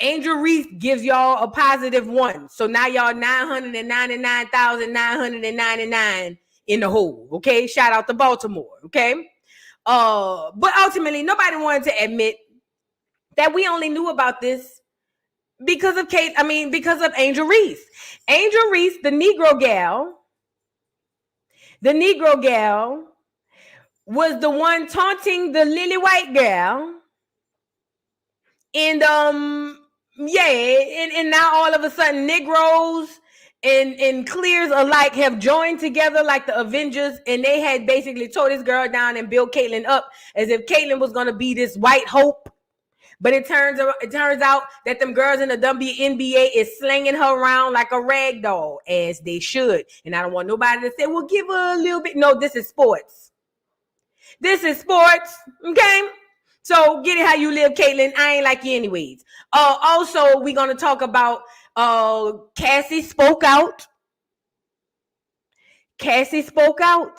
Angel Reese gives y'all a +1. So now y'all 999,999 in the hole. Okay. Shout out to Baltimore. Okay. But ultimately, nobody wanted to admit that we only knew about this because of because of Angel Reese. Angel Reese, the Negro gal was the one taunting the lily white girl. And and now all of a sudden Negroes and clears alike have joined together like the Avengers, and they had basically tore this girl down and built Catlyn up as if Catlyn was gonna be this white hope. But it turns out that them girls in the WNBA is slinging her around like a rag doll, as they should. And I don't want nobody to say, well, give her a little bit. No, this is sports. This is sports, okay? So get it how you live, Catlyn. I ain't like you anyways. Also, we're going to talk about Cassie spoke out. Cassie spoke out.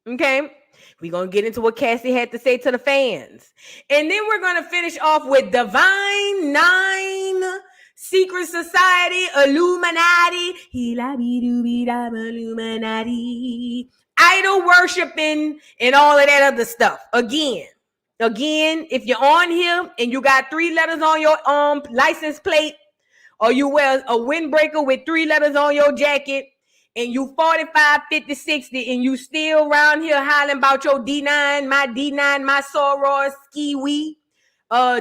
Okay? We're going to get into what Cassie had to say to the fans. And then we're going to finish off with Divine Nine, Secret Society, Illuminati, Illuminati, idol worshiping, and all of that other stuff. Again, if you're on here and you got 3 letters on your license plate, or you wear a windbreaker with 3 letters on your jacket, and you 45, 50, 60, and you still around here hollering about your D9, my soror, ski-wee,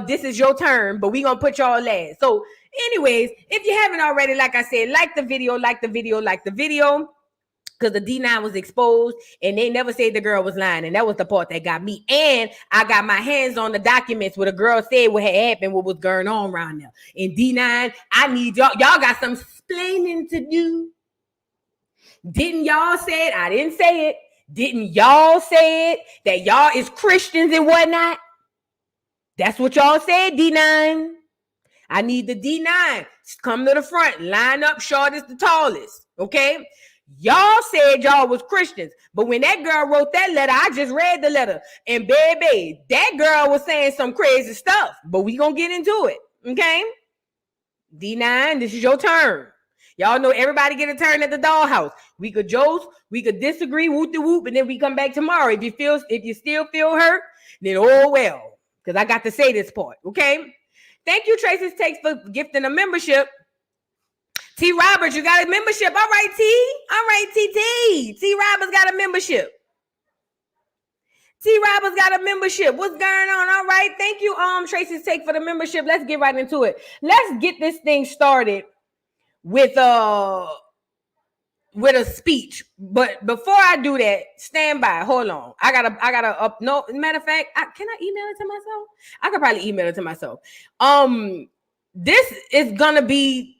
this is your turn, but we gonna put y'all last. So anyways, if you haven't already, like I said, like the video, because the D9 was exposed, and they never said the girl was lying, and that was the part that got me. And I got my hands on the documents where the girl said what had happened, what was going on around there. And D9, I need y'all got some explaining to do. Didn't y'all say it? I didn't say it. Didn't y'all say it? That y'all is Christians and whatnot? That's what y'all said, D9. I need the D9. Come to the front. Line up, shortest, the tallest. Okay? Y'all said y'all was Christians. But when that girl wrote that letter, I just read the letter. And baby, that girl was saying some crazy stuff. But we gonna get into it. Okay? D9, this is your turn. Y'all know everybody get a turn at the dollhouse. We could joke, we could disagree, whoop de whoop, and then we come back tomorrow. If you still feel hurt, then oh well, because I got to say this part. Okay. Thank you, Tracy's Takes, for gifting a membership. T. Roberts, you got a membership. All right, T. All right, TT. T. Roberts got a membership. T. Roberts got a membership. What's going on? All right. Thank you, Tracy's Take, for the membership. Let's get right into it. Let's get this thing started with a speech. But before I do that, stand by. Hold on. I gotta no, matter of fact, can I email it to myself? I could probably email it to myself. This is gonna be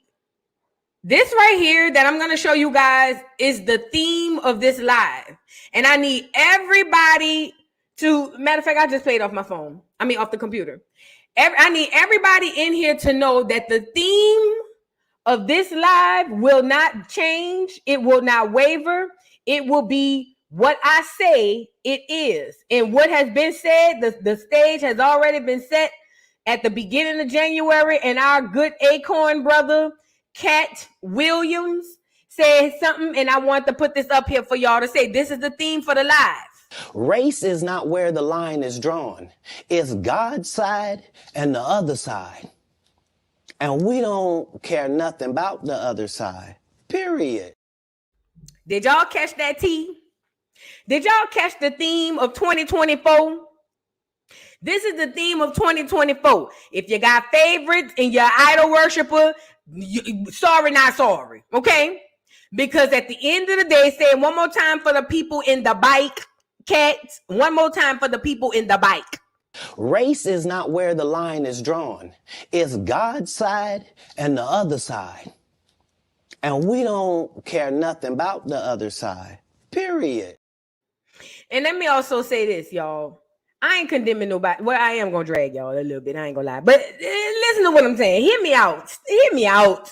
this right here that I'm gonna show you guys is the theme of this live. And I need everybody to, matter of fact, I just played off my phone. Off the computer. I need everybody in here to know that the theme of this live will not change. It will not waver. It will be what I say it is. And what has been said, the stage has already been set at the beginning of January, and our good Acorn brother, Cat Williams, said something, and I want to put this up here for y'all to say this is the theme for the live. Race is not where the line is drawn. It's God's side and the other side. And we don't care nothing about the other side, period. Did y'all catch that T? Did y'all catch the theme of 2024? This is the theme of 2024. If you got favorites and you're idol worshiper, sorry, not sorry, okay? Because at the end of the day, say it one more time for the people in the bike, Cat. One more time for the people in the bike. Race is not where the line is drawn. It's God's side and the other side. And we don't care nothing about the other side, period. And let me also say this, y'all. I ain't condemning nobody. Well, I am going to drag y'all a little bit. I ain't going to lie. But listen to what I'm saying. Hear me out. Hear me out.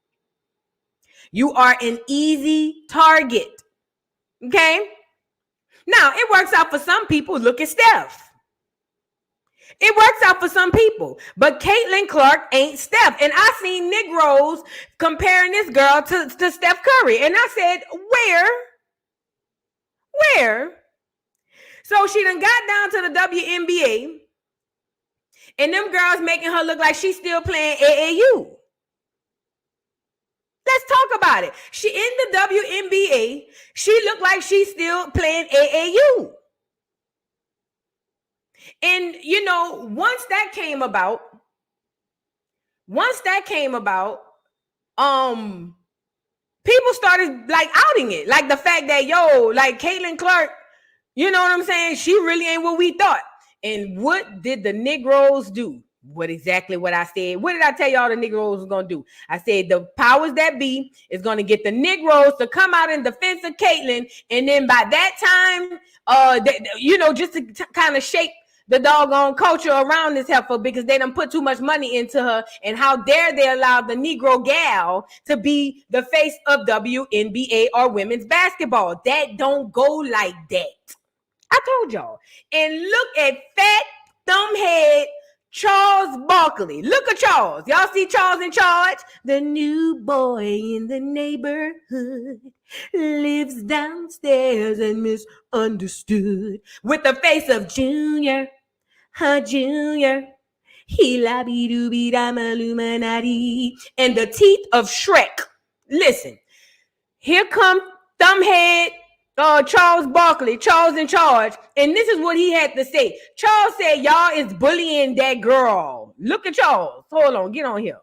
You are an easy target. Okay? Now, it works out for some people. Look at Steph. It works out for some people. But Caitlin Clark ain't Steph. And I seen Negroes comparing this girl to Steph Curry. And I said, where? So she done got down to the WNBA. And them girls making her look like she's still playing AAU. Let's talk about it. She in the WNBA. She looked like she's still playing AAU. And, you know, once that came about, people started like outing it. Like the fact that, like Caitlin Clark, you know what I'm saying? She really ain't what we thought. And what did the Negroes do? Exactly what I said. What did I tell y'all the Negroes was going to do? I said the powers that be is going to get the Negroes to come out in defense of Caitlin. And then by that time, just to kind of shake the doggone culture around this heifer because they done put too much money into her. And how dare they allow the Negro gal to be the face of WNBA or women's basketball? That don't go like that. I told y'all. And look at fat thumbhead Charles Barkley. Look at Charles. Y'all see Charles in charge? The new boy in the neighborhood lives downstairs and misunderstood. With the face of Junior. Junior. He la be doo be da Illuminati. And the teeth of Shrek. Listen. Here come thumbhead Charles Barkley, Charles in charge, and this is what he had to say. Charles said, y'all is bullying that girl. Look at Charles. Hold on, get on here.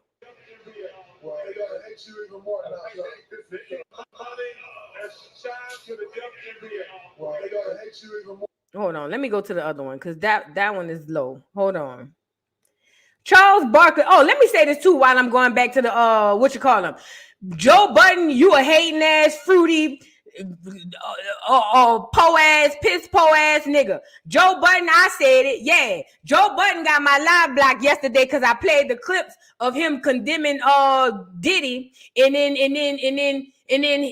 Hold on, let me go to the other one because that one is low. Hold on. Charles Barkley. Oh, let me say this too while I'm going back to the Joe Budden, you a hating ass, fruity, piss po ass nigga. Joe Budden, I said it. Yeah, Joe Budden got my live blocked yesterday because I played the clips of him condemning Diddy, and then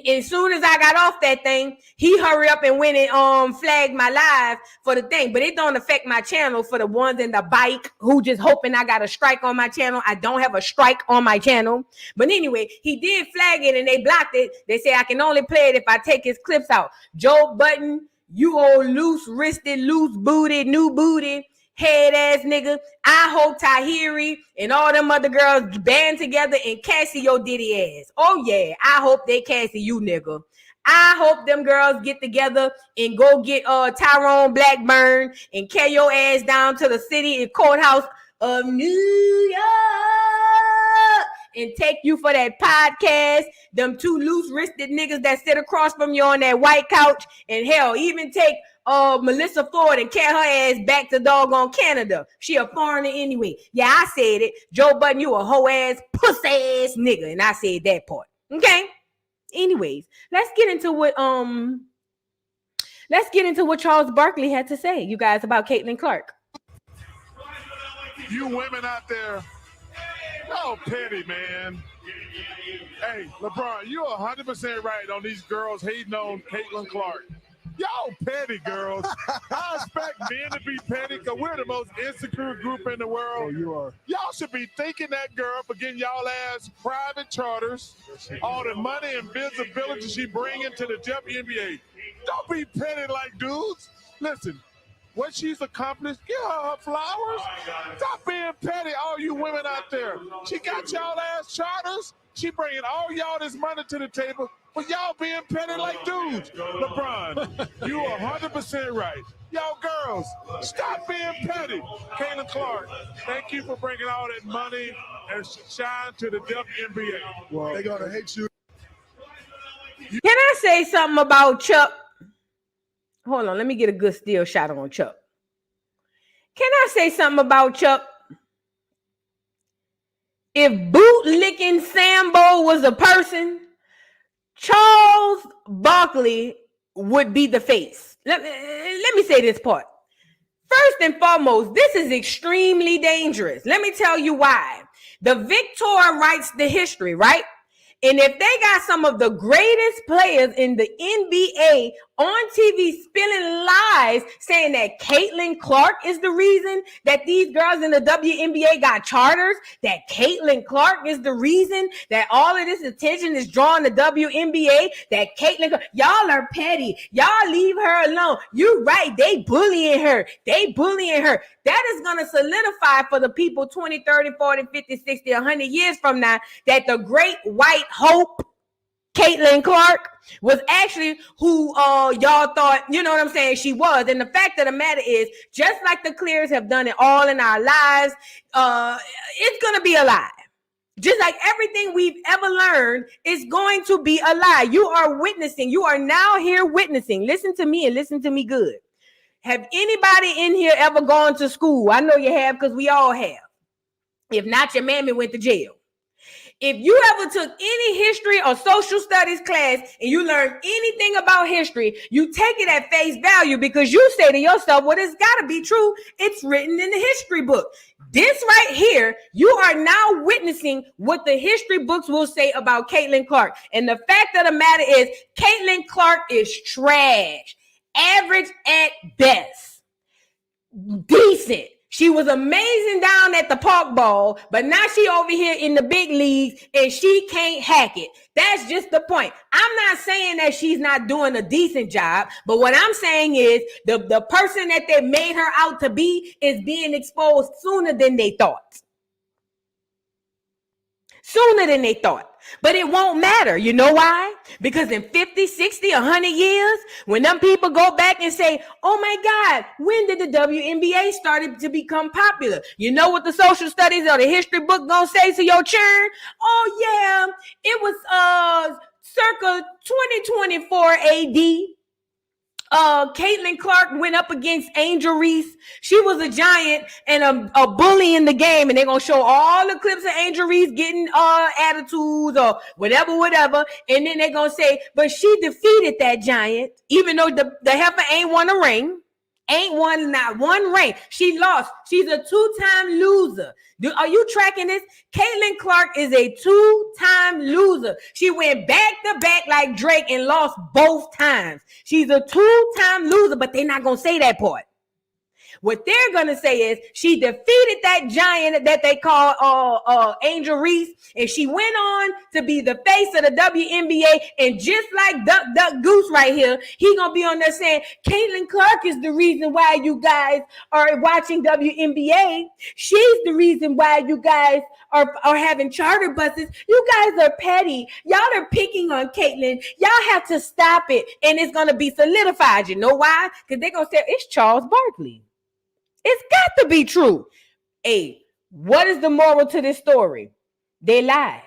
as soon as I got off that thing, he hurry up and went and flagged my live for the thing. But it don't affect my channel for the ones in the bike who just hoping I got a strike on my channel. I don't have a strike on my channel. But anyway, he did flag it and they blocked it. They say I can only play it if I take his clips out. Joe Budden, you old loose-wristed, loose-booted, new booty, head-ass nigga. I hope Tahiri and all them other girls band together and Cassie your Diddy ass. Oh, yeah. I hope they Cassie you, nigga. I hope them girls get together and go get Tyrone Blackburn and carry your ass down to the city and courthouse of New York and take you for that podcast. Them two loose-wristed niggas that sit across from you on that white couch. And hell, even take Melissa Ford and carry her ass back to doggone Canada. She a foreigner anyway. Yeah, I said it. Joe Budden, you a hoe ass, puss ass nigga. And I said that part. Okay? Anyways, let's get into what Charles Barkley had to say, you guys, about Caitlin Clark. You women out there, y'all petty, man. Hey, LeBron, you're 100% right on these girls hating on Caitlin Clark. Y'all petty, girls. I expect men to be petty because we're the most insecure group in the world. Oh, you are. Y'all should be thanking that girl for getting y'all ass private charters, all the money and visibility she bringing to the WNBA. Don't be petty like dudes. Listen, what she's accomplished, give her flowers. Stop being petty, all you women out there. She got y'all ass charters. She bringing all y'all this money to the table, but y'all being petty like dudes. LeBron, you are 100% right. Y'all girls, stop being petty. Caitlin Clark, thank you for bringing all that money and shine to the WNBA. Well, they're going to hate you. Can I say something about Chuck? Hold on, let me get a good still shot on Chuck. Can I say something about Chuck? If bootlicking Sambo was a person, Charles Barkley would be the face. Let me say this part. First and foremost, this is extremely dangerous. Let me tell you why. The victor writes the history, right? And if they got some of the greatest players in the NBA on TV spilling lies saying that Caitlin Clark is the reason that these girls in the WNBA got charters, that Caitlin Clark is the reason that all of this attention is drawn to WNBA, that Caitlin, y'all are petty. Y'all leave her alone. You're right. They bullying her. That is going to solidify for the people 20, 30, 40, 50, 60, 100 years from now that the great white hope, Caitlin Clark, was actually who y'all thought, you know what I'm saying, she was. And the fact of the matter is, just like the Clears have done it all in our lives, it's going to be a lie. Just like everything we've ever learned is going to be a lie. You are witnessing. You are now here witnessing. Listen to me and listen to me good. Have anybody in here ever gone to school? I know you have because we all have. If not, your mammy went to jail. If you ever took any history or social studies class and you learned anything about history, you take it at face value because you say to yourself, well, it's got to be true. It's written in the history book. This right here, you are now witnessing what the history books will say about Caitlin Clark. And the fact of the matter is, Caitlin Clark is trash. Average at best. Decent. She was amazing down at the park ball, but now she over here in the big leagues and she can't hack it. That's just the point. I'm not saying that she's not doing a decent job, but what I'm saying is the person that they made her out to be is being exposed sooner than they thought. Sooner than they thought. But it won't matter. You know why? Because in 50, 60, 100 years, when them people go back and say, oh my God, when did the WNBA started to become popular? You know what the social studies or the history book gonna say to your churn? Oh yeah, it was circa 2024 AD. Caitlin Clark went up against Angel Reese. She was a giant and a bully in the game, and they're gonna show all the clips of Angel Reese getting attitudes or whatever, and then they're gonna say, but she defeated that giant, even though the heifer ain't won a ring. Ain't won not one ring. She lost. She's a two-time loser. Are you tracking this? Caitlin Clark is a two-time loser. She went back-to-back like Drake and lost both times. She's a two-time loser, but they're not going to say that part. What they're going to say is she defeated that giant that they call Angel Reese, and she went on to be the face of the WNBA. And just like Duck Goose right here, he going to be on there saying, Caitlin Clark is the reason why you guys are watching WNBA. She's the reason why you guys are having charter buses. You guys are petty. Y'all are picking on Caitlin. Y'all have to stop it. And it's going to be solidified. You know why? Because they're going to say, it's Charles Barkley. It's got to be true. Hey, what is the moral to this story? They lied.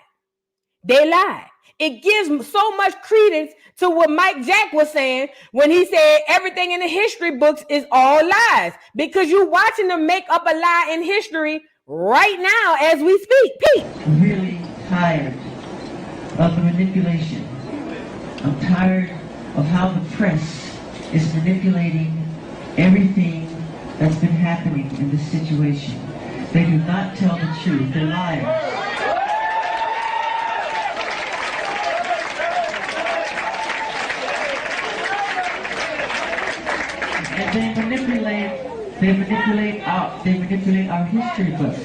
They lied. It gives so much credence to what Mike Jack was saying when he said everything in the history books is all lies, because you're watching them make up a lie in history right now as we speak. Pete. I'm really tired of the manipulation. I'm tired of how the press is manipulating everything that's been happening in this situation. They do not tell the truth. They're liars. And they manipulate our history books.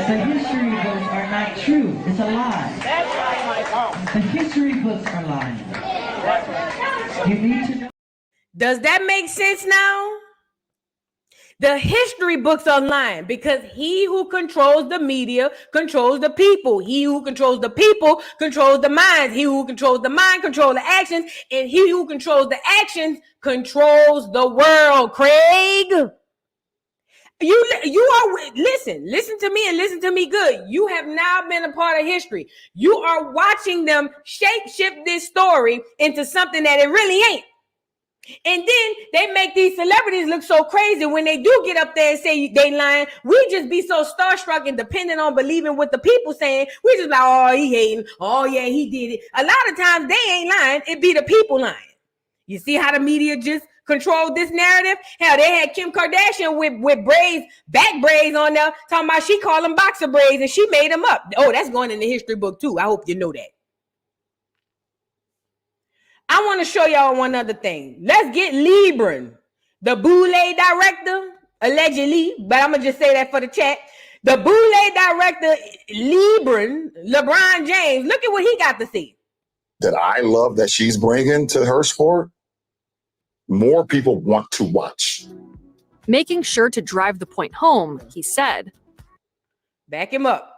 The history books are not true. It's a lie. That's right, the history books are lying. You need to know. Does that make sense now? The history books are lying because he who controls the media controls the people. He who controls the people controls the minds. He who controls the mind controls the actions. And he who controls the actions controls the world, Craig. You are, listen to me and listen to me good. You have now been a part of history. You are watching them shape-shift this story into something that it really ain't. And then they make these celebrities look so crazy when they do get up there and say they lying. We just be so starstruck and dependent on believing what the people saying. We just like, oh, he hating. Oh, yeah, he did it. A lot of times they ain't lying. It be the people lying. You see how the media just controlled this narrative? Hell, they had Kim Kardashian with braids, back braids on there, talking about she called them boxer braids and she made them up. Oh, that's going in the history book too. I hope you know that. I want to show y'all one other thing. Let's get Lebron, the Boule director, allegedly, but I'm going to just say that for the chat. The Boule director, LeBron James, look at what he got to say. That I love that she's bringing to her sport, more people want to watch. Making sure to drive the point home, he said. Back him up.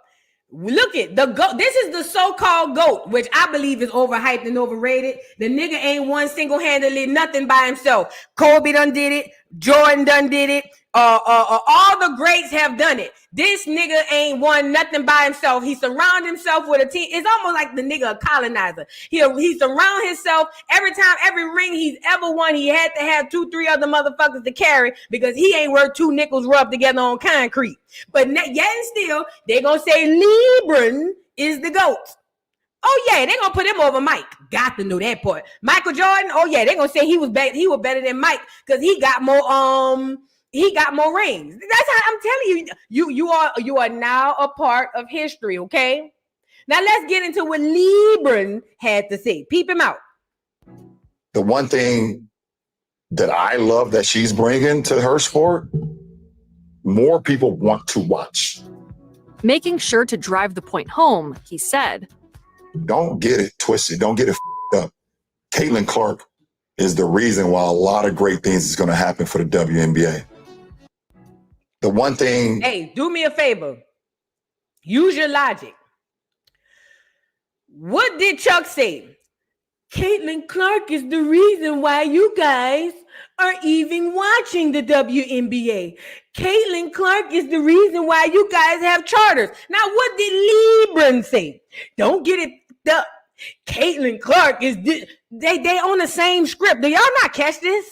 Look at the GOAT. This is the so-called GOAT, which I believe is overhyped and overrated. The nigga ain't won single-handedly nothing by himself. Kobe done did it. Jordan done did it. All the greats have done it. This nigga ain't won nothing by himself. He surrounded himself with a team. It's almost like the nigga a colonizer. He surround himself every ring he's ever won. He had to have 2-3 other motherfuckers to carry because he ain't worth 2 nickels rubbed together on concrete. But yet and still, they gonna say LeBron is the GOAT. Oh yeah, they gonna put him over Mike. Got to know that part. Michael Jordan. Oh yeah, they gonna say he was better than Mike because he got more rings. That's how I'm telling you. You are now a part of history. Okay. Now let's get into what LeBron had to say. Peep him out. The one thing that I love that she's bringing to her sport, more people want to watch. Making sure to drive the point home, he said. Don't get it twisted. Don't get it up. Catlyn Clark is the reason why a lot of great things is going to happen for the WNBA. The one thing. Hey, do me a favor. Use your logic. What did Chuck say? Catlyn Clark is the reason why you guys are even watching the WNBA. Catlyn Clark is the reason why you guys have charters. Now, what did LeBron say? Don't get it up. Catlyn Clark is they on the same script. Do y'all not catch this?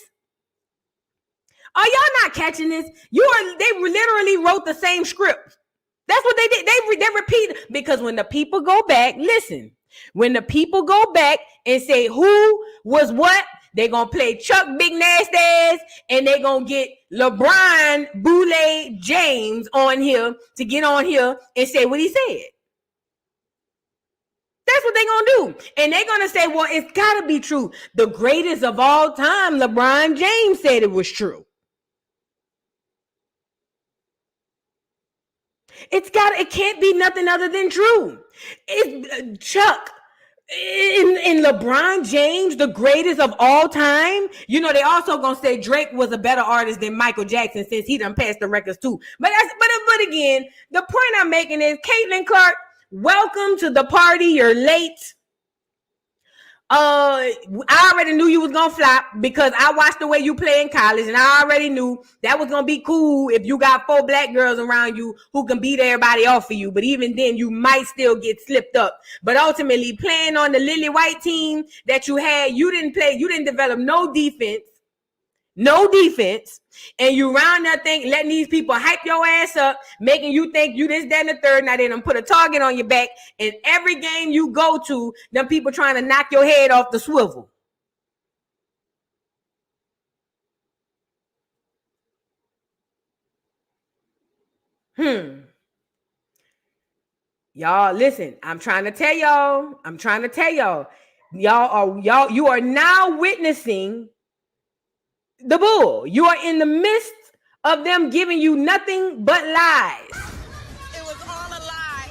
Are y'all not catching this? They literally wrote the same script. That's what they did. They repeat because when the people go back, listen. When the people go back and say who was what, they're going to play Chuck Big Nasty Ass and they're going to get LeBron Boule James on here to get on here and say what he said. That's what they're going to do. And they're going to say, well, it's got to be true. The greatest of all time, LeBron James said it was true. It can't be nothing other than true. It's Chuck in LeBron James, the greatest of all time. You know, they also gonna say Drake was a better artist than Michael Jackson since he done passed the records too. But again, the point I'm making is Catlyn Clark, welcome to the party. You're late. I already knew you was gonna flop because I watched the way you play in college, and I already knew that was gonna be cool if you got 4 black girls around you who can beat everybody off of you. But even then, you might still get slipped up. But ultimately, playing on the Lily White team that you had, you didn't develop no defense, and you round that thing, letting these people hype your ass up, making you think you this, that, and the third. Now they done put a target on your back, and every game you go to, them people trying to knock your head off the swivel. Y'all, listen, I'm trying to tell y'all, you are now witnessing the bull. You are in the midst of them giving you nothing but lies. It was all a lie.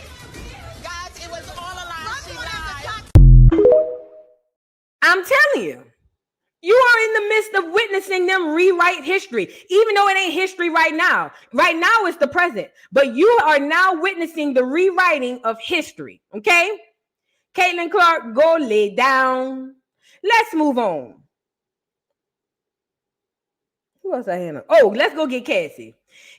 Guys, it was all a lie. She lied. I'm telling you, you are in the midst of witnessing them rewrite history, even though it ain't history right now. Right now, it's the present. But you are now witnessing the rewriting of history, okay? Catlyn Clark, go lay down. Let's move on. Who else I had? Oh, let's go get Cassie.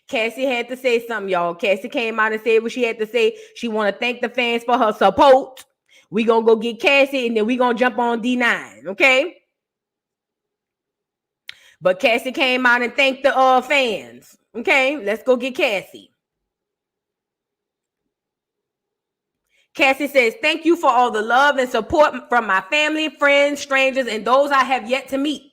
Cassie had to say something, y'all. Cassie came out and said what she had to say. She want to thank the fans for her support. We gonna go get Cassie, and then we gonna jump on D9, okay? But Cassie came out and thanked the fans. Okay, let's go get Cassie. Cassie says, thank you for all the love and support from my family, friends, strangers, and those I have yet to meet.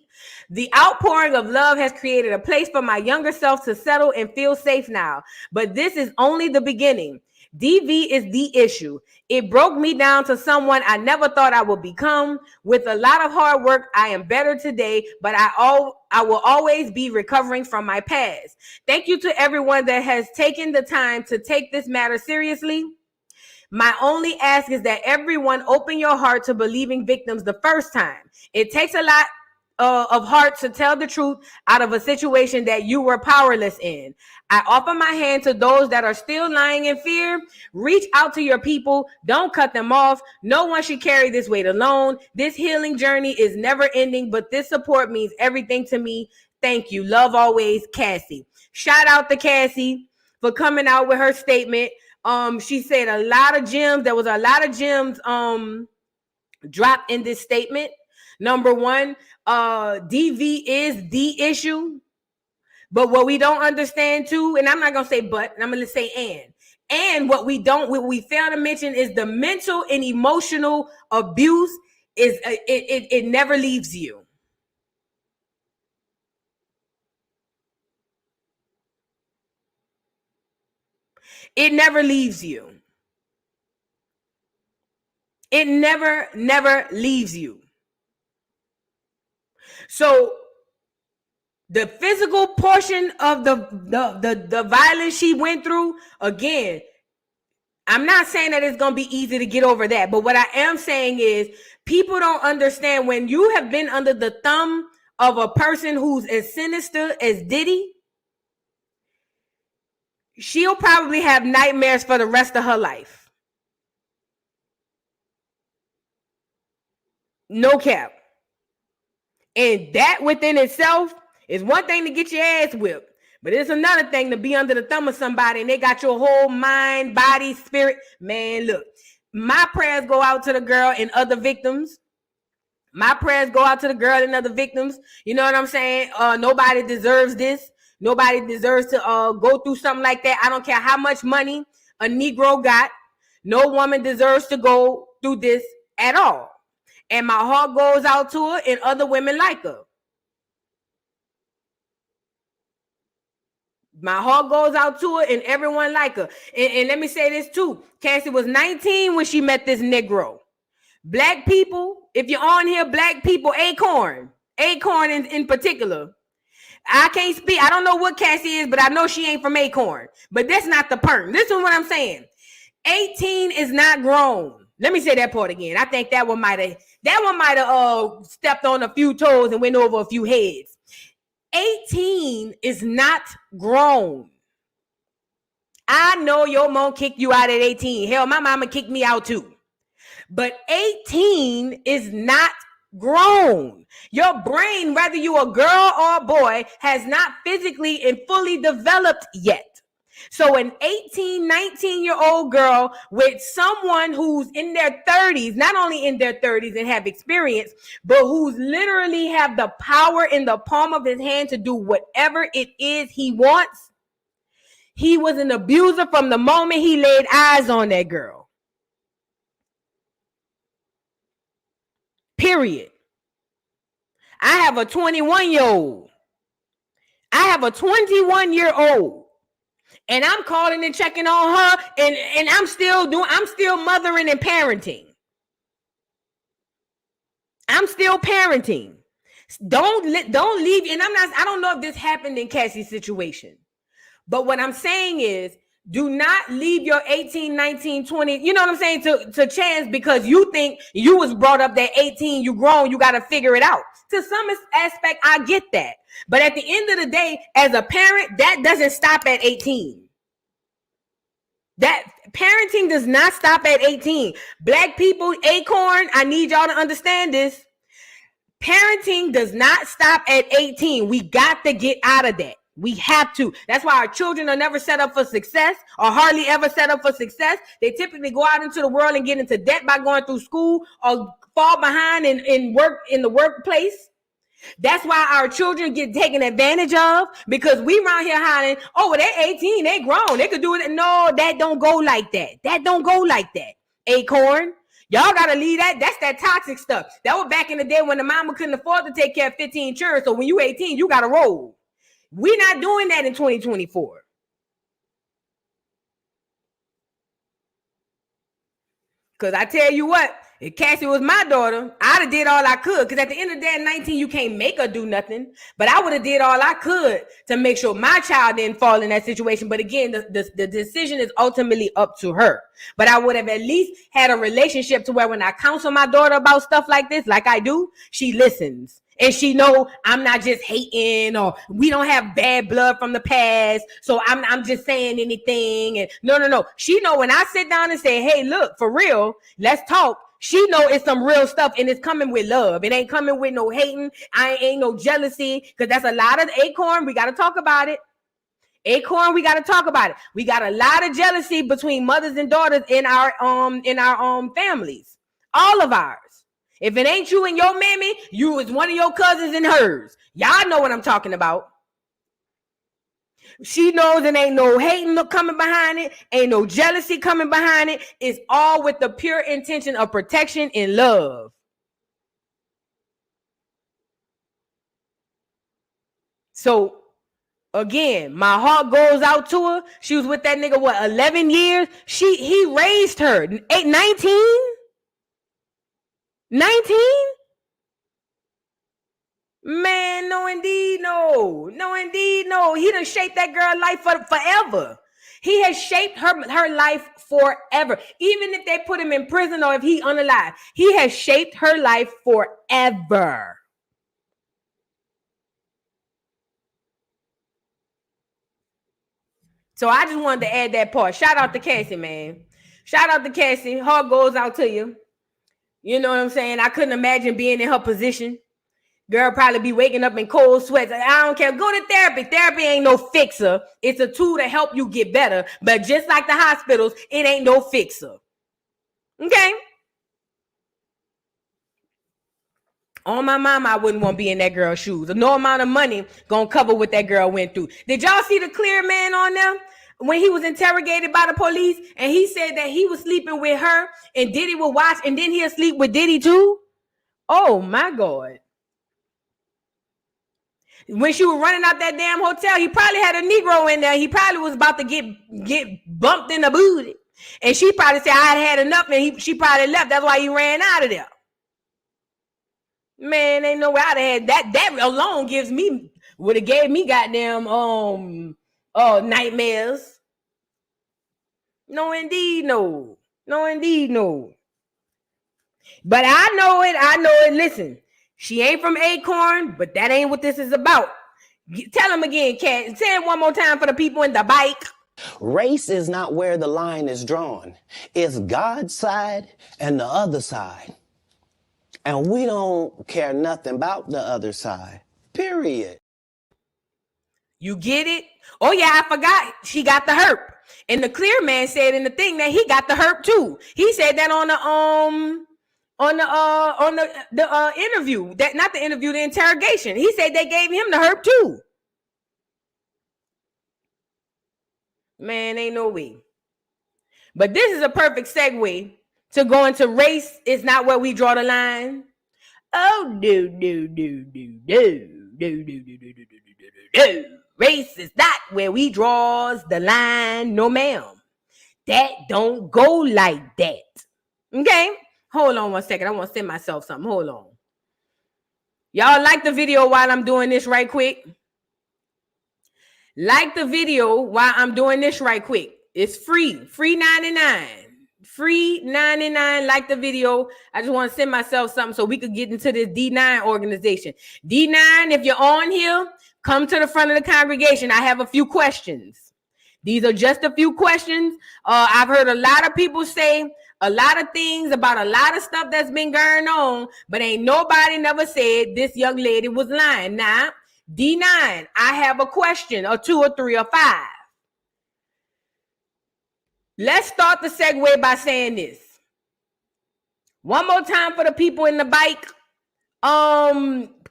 The outpouring of love has created a place for my younger self to settle and feel safe now. But this is only the beginning. DV is the issue. It broke me down to someone I never thought I would become. With a lot of hard work, I am better today, but I will always be recovering from my past. Thank you to everyone that has taken the time to take this matter seriously. My only ask is that everyone open your heart to believing victims the first time. It takes a lot of heart to tell the truth out of a situation that you were powerless in. I offer my hand to those that are still lying in fear. Reach out to your people. Don't cut them off. No one should carry this weight alone. This healing journey is never ending, but this support means everything to me. Thank you. Love always, Cassie. Shout out to Cassie for coming out with her statement. She said a lot of gems. There was a lot of gems dropped in this statement. Number one, DV is the issue. But what we don't understand too, and I'm not going to say but, I'm going to say and what we fail to mention is the mental and emotional abuse is it never leaves you. It never leaves you. It never leaves you. So the physical portion of the violence she went through, again, I'm not saying that it's going to be easy to get over that. But what I am saying is people don't understand when you have been under the thumb of a person who's as sinister as Diddy, she'll probably have nightmares for the rest of her life. No cap. And that within itself is one thing to get your ass whipped, but it's another thing to be under the thumb of somebody and they got your whole mind, body, spirit. Man, look, my prayers go out to the girl and other victims. My prayers go out to the girl and other victims. You know what I'm saying? Nobody deserves this. Nobody deserves to go through something like that. I don't care how much money a Negro got. No woman deserves to go through this at all. And my heart goes out to her and other women like her. My heart goes out to her and everyone like her. And let me say this too. Cassie was 19 when she met this Negro. Black people, if you're on here, black people, Acorn in particular. I can't speak. I don't know what Cassie is, but I know she ain't from Acorn. But that's not the point. This is what I'm saying. 18 is not grown. Let me say that part again. I think that one might have stepped on a few toes and went over a few heads. 18 is not grown. I know your mom kicked you out at 18. Hell, my mama kicked me out too. But 18 is not grown. Your brain, whether you a girl or a boy, has not physically and fully developed yet. So an 18, 19-year-old girl with someone who's in their 30s, not only in their 30s and have experience, but who's literally have the power in the palm of his hand to do whatever it is he wants. He was an abuser from the moment he laid eyes on that girl. Period. I have a 21-year-old. I have a 21-year-old. And I'm calling and checking on her, and I'm still mothering and parenting. I'm still parenting. Don't leave. And I don't know if this happened in Cassie's situation, but what I'm saying is, do not leave your 18, 19, 20, you know what I'm saying, to chance because you think you was brought up that 18, you grown, you got to figure it out. To some aspect, I get that. But at the end of the day, as a parent, that doesn't stop at 18. That parenting does not stop at 18. Black people, Acorn, I need y'all to understand this. Parenting does not stop at 18. We got to get out of that. We have to. That's why our children are never set up for success or hardly ever set up for success. They typically go out into the world and get into debt by going through school or fall behind in the workplace. That's why our children get taken advantage of because we around here hollering, oh, well, they're 18, they grown, they could do it. No, that don't go like that. That don't go like that. Acorn, y'all got to leave that. That's that toxic stuff. That was back in the day when the mama couldn't afford to take care of 15 children. So when you 18, you got to roll. We're not doing that in 2024. Because I tell you what, if Cassie was my daughter, I'd have did all I could. Because at the end of the day, at 19, you can't make her do nothing. But I would have did all I could to make sure my child didn't fall in that situation. But again, the decision is ultimately up to her. But I would have at least had a relationship to where when I counsel my daughter about stuff like this, like I do, she listens. And she know I'm not just hating, or we don't have bad blood from the past, so I'm just saying anything. And no. She know when I sit down and say, hey, look, for real, let's talk. She know it's some real stuff, and it's coming with love. It ain't coming with no hating. Ain't no jealousy, because that's a lot of Acorn. We got to talk about it. Acorn, we got to talk about it. We got a lot of jealousy between mothers and daughters in our families, all of ours. If it ain't you and your mammy, you is one of your cousins and hers. Y'all know what I'm talking about. She knows it ain't no hating coming behind it. Ain't no jealousy coming behind it. It's all with the pure intention of protection and love. So, again, my heart goes out to her. She was with that nigga, 11 years? He raised her. 19? 19? Man, no indeed, no. No indeed, no. He done shaped that girl's life forever. He has shaped her life forever. Even if they put him in prison or if he unalive, he has shaped her life forever. So I just wanted to add that part. Shout out to Cassie, man. Shout out to Cassie. Heart goes out to you. You know what I'm saying? I couldn't imagine being in her position. Girl probably be waking up in cold sweats. I don't care. Go to therapy. Therapy ain't no fixer. It's a tool to help you get better. But just like the hospitals, it ain't no fixer. Okay? On my mama, I wouldn't want to be in that girl's shoes. No amount of money gonna cover what that girl went through. Did y'all see the clear man on them? When he was interrogated by the police and he said that he was sleeping with her and Diddy would watch and then he'll sleep with Diddy too? Oh my God. When she was running out that damn hotel, he probably had a Negro in there. He probably was about to get bumped in the booty. And she probably said, I had enough, and she probably left. That's why he ran out of there. Man, ain't no way I'd have had that. That alone would have gave me goddamn nightmares. No, indeed, no. No, indeed, no. But I know it. Listen, she ain't from Acorn, but that ain't what this is about. Tell him again, Cat. Say it one more time for the people in the bike. Race is not where the line is drawn. It's God's side and the other side. And we don't care nothing about the other side. Period. You get it? Oh yeah, I forgot. She got the herp. And the clear man said in the thing that he got the herp too. He said that on the interview. That not the interview, the interrogation. He said they gave him the herp too. Man, ain't no way. But this is a perfect segue to go into race is not where we draw the line. Oh, no. Race is not where we draws the line, no ma'am. That don't go like that. Okay? Hold on one second. I want to send myself something. Hold on. Y'all like the video while I'm doing this right quick? Like the video while I'm doing this right quick. It's free. Free 99. Free 99. Like the video. I just want to send myself something so we could get into this D9 organization. D9, if you're on here, come to the front of the congregation. I have a few questions. These are just a few questions. I've heard a lot of people say a lot of things about a lot of stuff that's been going on, but ain't nobody never said this young lady was lying. Now, D9, I have a question, or 2 or 3 or 5. Let's start the segue by saying this. One more time for the people in the bike,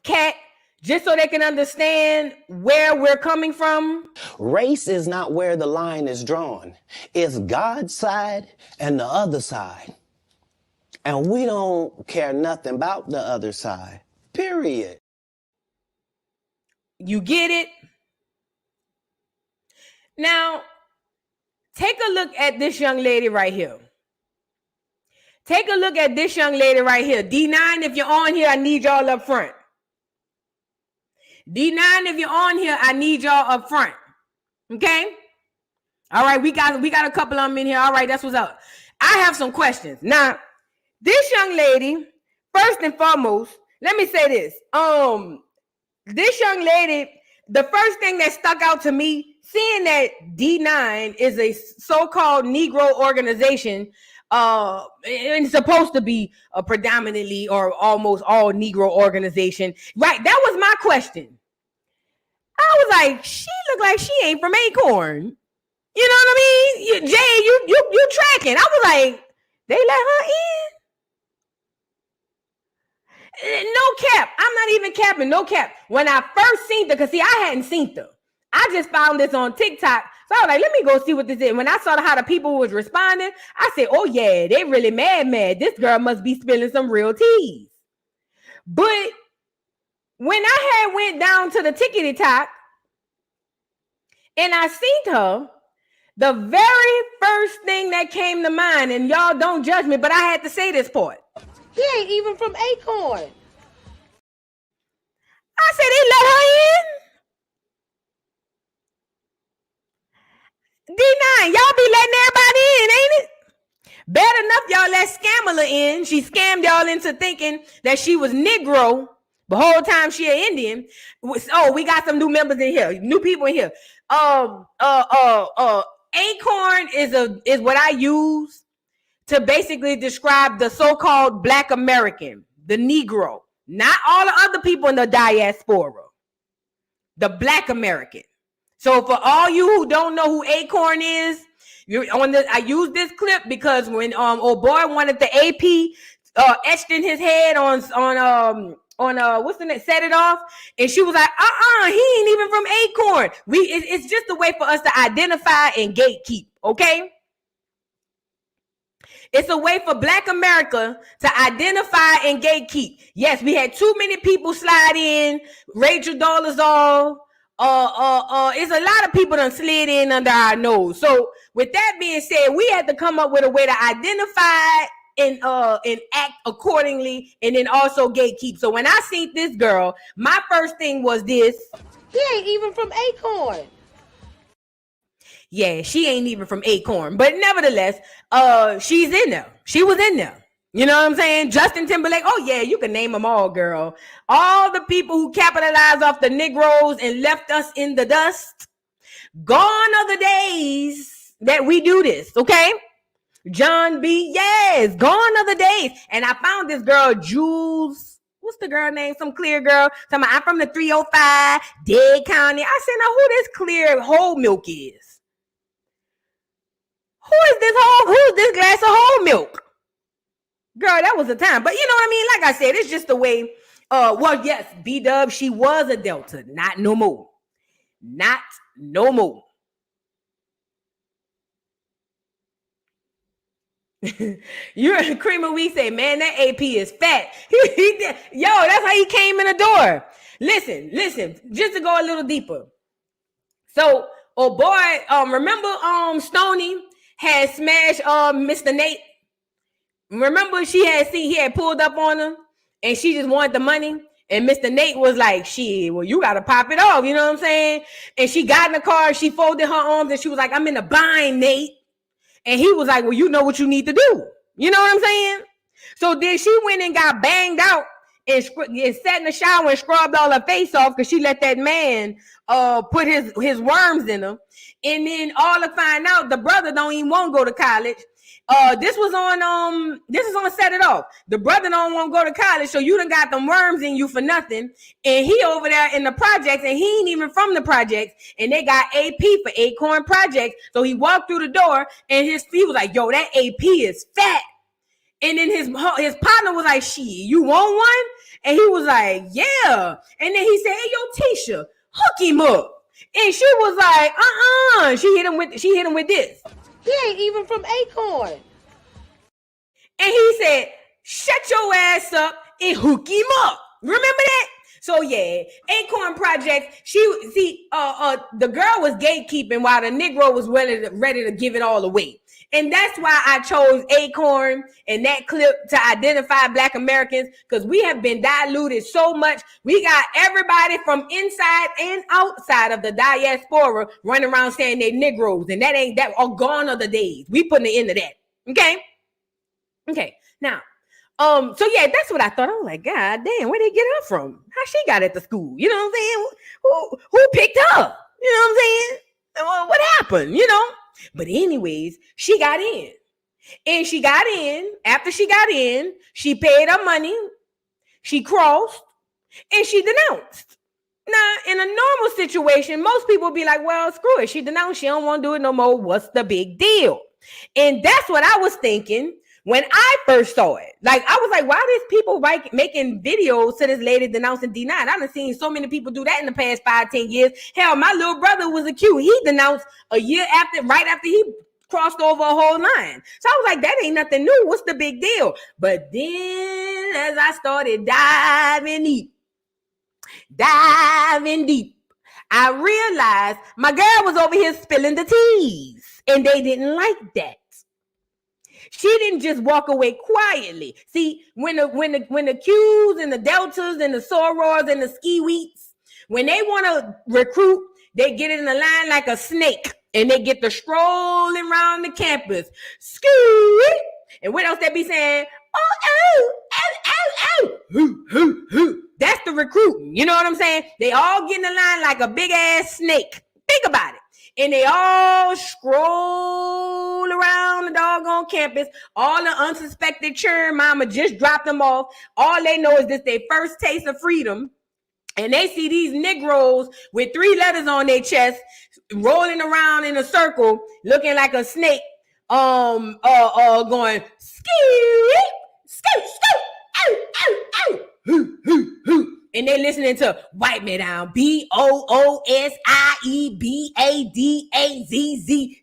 Cat, just so they can understand where we're coming from. Race is not where the line is drawn. It's God's side and the other side. And we don't care nothing about the other side. Period. You get it? Now, take a look at this young lady right here. Take a look at this young lady right here. D9, if you're on here, I need y'all up front. D9, if you're on here, I need y'all up front. Okay? All right, we got a couple of them in here. All right, that's what's up. I have some questions. Now, this young lady, first and foremost, let me say this. This young lady, the first thing that stuck out to me, seeing that D9 is a so-called Negro organization, and it's supposed to be a predominantly or almost all Negro organization. Right, that was my question. I was like, she look like she ain't from Acorn. You know what I mean? Jay, you tracking. I was like, they let her in? No cap. I'm not even capping. No cap. When I first seen her, because see, I hadn't seen her. I just found this on TikTok. So I was like, let me go see what this is. When I saw how the people was responding, I said, oh yeah, they really mad. This girl must be spilling some real teas. But when I had went down to the tickety talk and I seen her, the very first thing that came to mind, and y'all don't judge me, but I had to say this part. He ain't even from Acorn. I said they let her in. D9, y'all be letting everybody in, ain't it? Bad enough y'all let Scammer in. She scammed y'all into thinking that she was Negro the whole time she an Indian. Oh, we got some new members in here, new people in here. Acorn is what I use to basically describe the so-called Black American, the Negro, not all the other people in the diaspora, the Black American. So for all you who don't know who Acorn is, I use this clip because when old boy wanted the AP etched in his head on what's the name, Set It Off, and she was like, he ain't even from Acorn. It's just a way for us to identify and gatekeep, okay? It's a way for Black America to identify and gatekeep. Yes, we had too many people slide in, Rachel Dolezal. It's a lot of people done slid in under our nose. So with that being said, we had to come up with a way to identify and act accordingly, and then also gatekeep. So when I seen this girl, my first thing was this. He ain't even from Acorn. Yeah, she ain't even from Acorn. But nevertheless, she's in there. She was in there. You know what I'm saying? Justin Timberlake. Oh, yeah, you can name them all, girl. All the people who capitalized off the Negroes and left us in the dust. Gone are the days that we do this, okay? John B. Yes, gone are the days. And I found this girl, Jules. What's the girl name? Some clear girl. Talking about, I'm from the 305, Dade County. I said, now who this clear whole milk is? Who's this glass of whole milk? Girl, that was a time. But you know what I mean? Like I said, it's just the way. Well, yes, B-Dub, she was a Delta. Not no more. Not no more. You're Creamer Week say, man, that AP is fat. Yo, that's how he came in the door. Listen, just to go a little deeper. So, oh boy, remember Stoney had smashed Mr. Nate? Remember he had pulled up on her and she just wanted the money, and Mr. Nate was like, shit, well, you gotta pop it off, you know what I'm saying? And she got in the car, she folded her arms and she was like, I'm in a bind, Nate. And he was like, well, you know what you need to do. You know what I'm saying? So then she went and got banged out and sat in the shower and scrubbed all her face off because she let that man put his worms in her. And then all to find out, the brother don't even want to go to college. This is on Set It Off. The brother don't want to go to college, so you done got them worms in you for nothing. And he over there in the projects, and he ain't even from the projects. And they got AP for Acorn Projects. So he walked through the door, and he was like, yo, that AP is fat. And then his partner was like, shit, you want one? And he was like, yeah. And then he said, hey, yo, Tisha, hook him up. And she was like, She hit him with this. He ain't even from Acorn. And he said, shut your ass up and hook him up. Remember that? So yeah, Acorn Project, the girl was gatekeeping while the Negro was ready to give it all away. And that's why I chose Acorn and that clip to identify Black Americans, because we have been diluted so much. We got everybody from inside and outside of the diaspora running around saying they Negroes, and that ain't that all gone are the days. We putting an end to that. Okay. Now, so yeah, that's what I thought. I was like, God damn, where they get her from? How she got at the school? You know what I'm saying? Who picked her? You know what I'm saying? What happened? You know? But anyways, she got in. And she got in. After she got in, she paid her money. She crossed. And she denounced. Now, in a normal situation, most people be like, well, screw it. She denounced. She don't want to do it no more. What's the big deal? And that's what I was thinking when I first saw it. Like, I was like, why are these people making videos to this lady denouncing D9? I've done seen so many people do that in the past 5-10 years. Hell, my little brother was accused. He denounced a year after, right after he crossed over a whole line. So I was like, that ain't nothing new. What's the big deal? But then as I started diving deep, I realized my girl was over here spilling the teas, and they didn't like that. She didn't just walk away quietly. See, when the Qs and the Deltas and the Sorors and the Ski-Weets, when they want to recruit, they get in the line like a snake, and they get to strolling around the campus. Ski! And what else they be saying? Oh. That's the recruiting. You know what I'm saying? They all get in the line like a big ass snake. Think about it. And they all scroll around the doggone campus. All the unsuspected churn mama just dropped them off. All they know is this their first taste of freedom. And they see these Negroes with 3 letters on their chest rolling around in a circle, looking like a snake, going scoot, and they listening to Wipe Me Down, BOOSIEBADAZZ,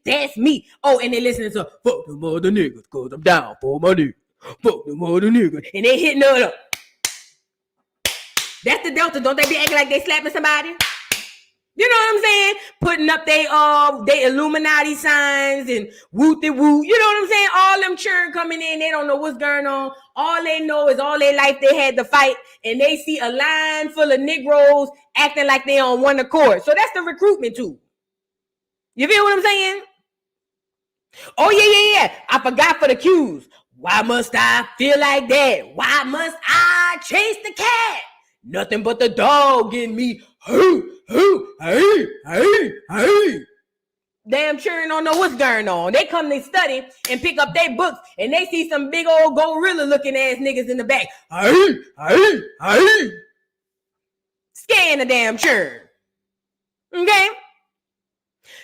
that's me. Oh, and they listening to fuck them other niggas, cause I'm down for my niggas. Fuck them other niggas. And they hitting it up. That's the Delta. Don't they be acting like they slapping somebody? You know what I'm saying? Putting up they Illuminati signs and woo-de-woo. You know what I'm saying? All them churn coming in, they don't know what's going on. All they know is all their life they had to fight, and they see a line full of Negroes acting like they on one accord. So that's the recruitment tool. You feel what I'm saying? Oh, yeah. I forgot for the cues. Why must I feel like that? Why must I chase the cat? Nothing but the dog in me. Hey. Damn children don't know what's going on. They come to study and pick up their books, and they see some big old gorilla looking ass niggas in the back. Hey. Scaring the damn churn. Okay?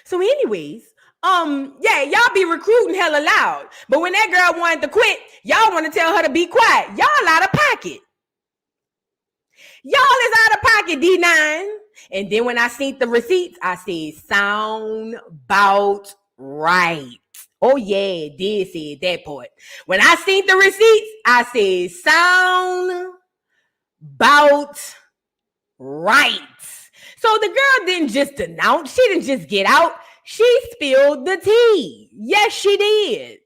So anyways, yeah, y'all be recruiting hella loud. But when that girl wanted to quit, y'all want to tell her to be quiet. Y'all out of pocket. Y'all is out of pocket, D9. And then when I seen the receipts, I said, sound bout right. Oh, yeah, did say that part. When I seen the receipts, I said, sound bout right. So the girl didn't just denounce. She didn't just get out. She spilled the tea. Yes, she did.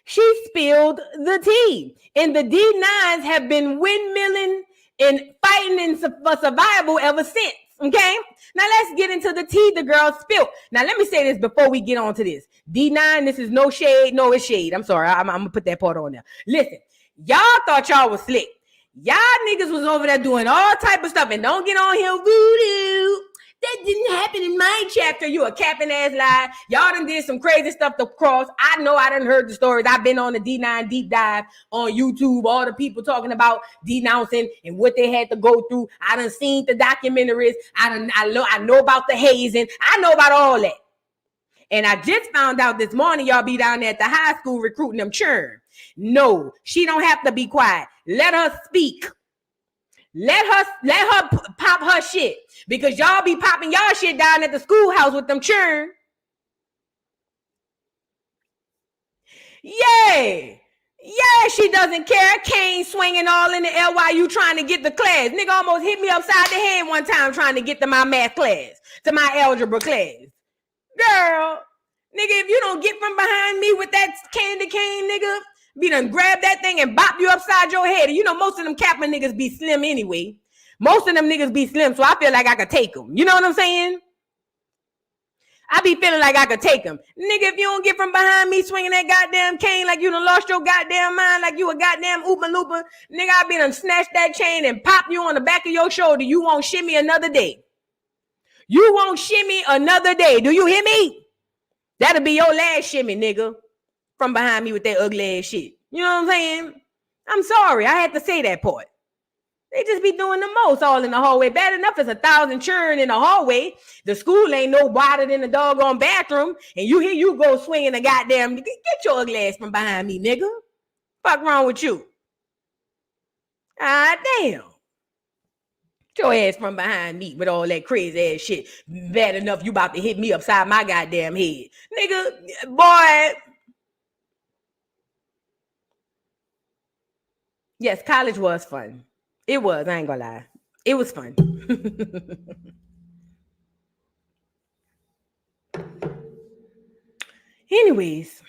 She spilled the tea. And the D9s have been windmilling and fighting for survival ever since. Okay, now let's get into the tea the girl spilled. Now let me say this before we get on to this. D9, this is no shade. No, it's shade. I'm sorry. I'm gonna put that part on there. Listen, y'all thought y'all was slick. Y'all niggas was over there doing all type of stuff, and don't get on here voodoo. That didn't happen in my chapter. You a capping ass lie. Y'all done did some crazy stuff to cross. I know I done heard the stories. I've been on the D9 deep dive on YouTube. All the people talking about denouncing and what they had to go through. I done seen the documentaries. I know about the hazing. I know about all that. And I just found out this morning y'all be down there at the high school recruiting them churn. No, she don't have to be quiet. Let her speak. Let her pop her shit, because y'all be popping y'all shit down at the schoolhouse with them churn. Yeah, she doesn't care. Cane swinging all in the air while you trying to get the class. Nigga almost hit me upside the head one time trying to get to my math class, to my algebra class. Girl, nigga, if you don't get from behind me with that candy cane, nigga, be done grab that thing and bop you upside your head. And you know, most of them Kappa niggas be slim anyway. Most of them niggas be slim, so I feel like I could take them. You know what I'm saying? I be feeling like I could take them. Nigga, if you don't get from behind me swinging that goddamn cane like you done lost your goddamn mind, like you a goddamn Oopa Loopa, nigga, I be done snatch that chain and pop you on the back of your shoulder. You won't shimmy another day. You won't shimmy another day. Do you hear me? That'll be your last shimmy, nigga, from behind me with that ugly ass shit. You know what I'm saying? I'm sorry. I had to say that part. They just be doing the most all in the hallway. Bad enough it's 1,000 children in the hallway. The school ain't no wider than the doggone bathroom. And you go swinging a goddamn, get your ugly ass from behind me, nigga. Fuck wrong with you? Ah, damn. Get your ass from behind me with all that crazy ass shit. Bad enough you about to hit me upside my goddamn head. Nigga, boy. Yes, college was fun. It was, I ain't gonna lie. It was fun. Anyways,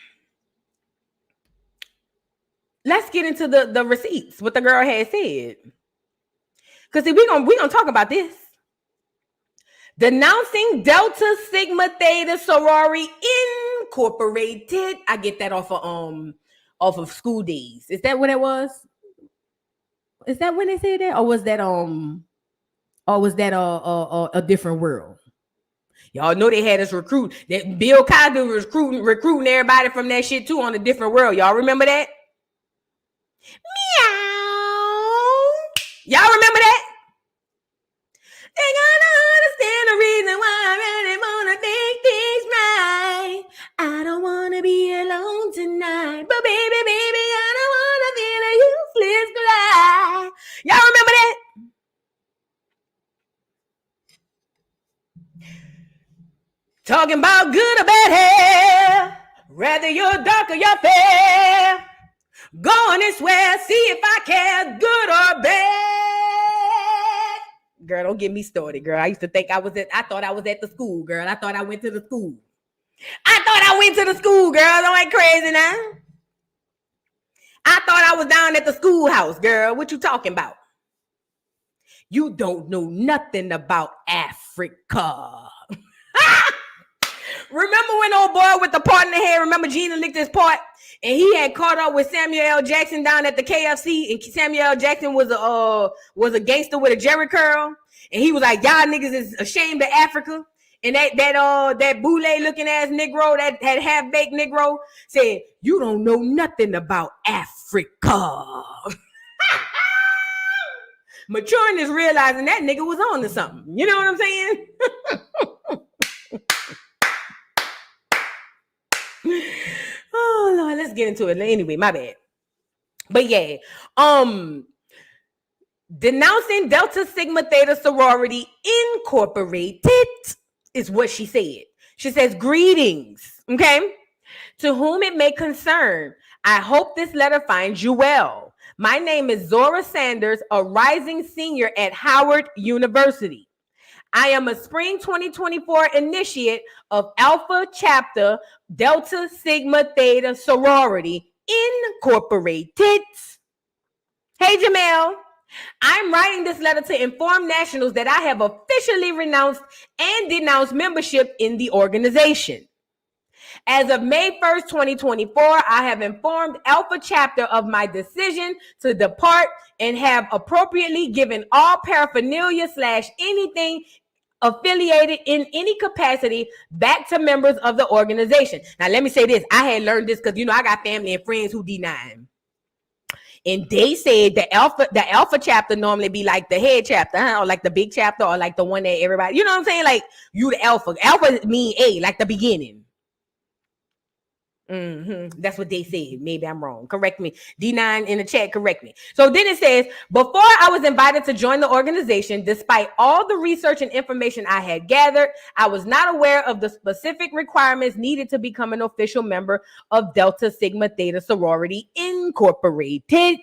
let's get into the receipts, what the girl had said. Because see, we're gonna talk about this. Denouncing Delta Sigma Theta Sorority Incorporated. I get that off of School Days. Is that what it was? Is that when they said that, or was that a different world? Y'all know they had us recruit. That Bill Cosby was recruiting everybody from that shit too on a different world. Y'all remember that? Meow. Y'all remember that? They gotta understand the reason why I really wanna make things right. I don't wanna be alone tonight, but baby, I don't wanna feel a useless cry. Y'all remember that? Talking about good or bad hair, whether you're dark or you're fair. Go on and swear, see if I care, good or bad. Girl, don't get me started, girl. I used to think I thought I was at the school, girl. I thought I went to the school. Girl. Don't act crazy now. I thought I was down at the schoolhouse, girl. What you talking about? You don't know nothing about Africa. Remember when old boy with the part in the hair, remember Gina licked his part? And he had caught up with Samuel L. Jackson down at the KFC, and Samuel L. Jackson was a gangster with a jerry curl, and he was like, "Y'all niggas is ashamed of Africa." And that boule looking ass Negro, that had half baked Negro, said, "You don't know nothing about Africa." Maturing is realizing that nigga was on to something. You know what I'm saying? Oh Lord, let's get into it. Anyway, my bad. But yeah, denouncing Delta Sigma Theta Sorority Incorporated is what she said. She says, "Greetings, okay? To whom it may concern, I hope this letter finds you well. My name is Zora Sanders, a rising senior at Howard University. I am a spring 2024 initiate of Alpha Chapter Delta Sigma Theta Sorority Incorporated. Hey, Jamel, I'm writing this letter to inform nationals that I have officially renounced and denounced membership in the organization. As of May 1st, 2024, I have informed Alpha Chapter of my decision to depart and have appropriately given all paraphernalia / anything affiliated in any capacity back to members of the organization." Now, let me say this. I had learned this because, I got family and friends who deny. And they said the alpha chapter normally be like the head chapter, or like the big chapter, or like the one that everybody, you know what I'm saying? Like, you the alpha. Alpha mean A, like the beginning. That's what they said. Maybe I'm wrong. Correct me. D9 in the chat, correct me. So then it says, before I was invited to join the organization, despite all the research and information I had gathered, I was not aware of the specific requirements needed to become an official member of Delta Sigma Theta Sorority Incorporated.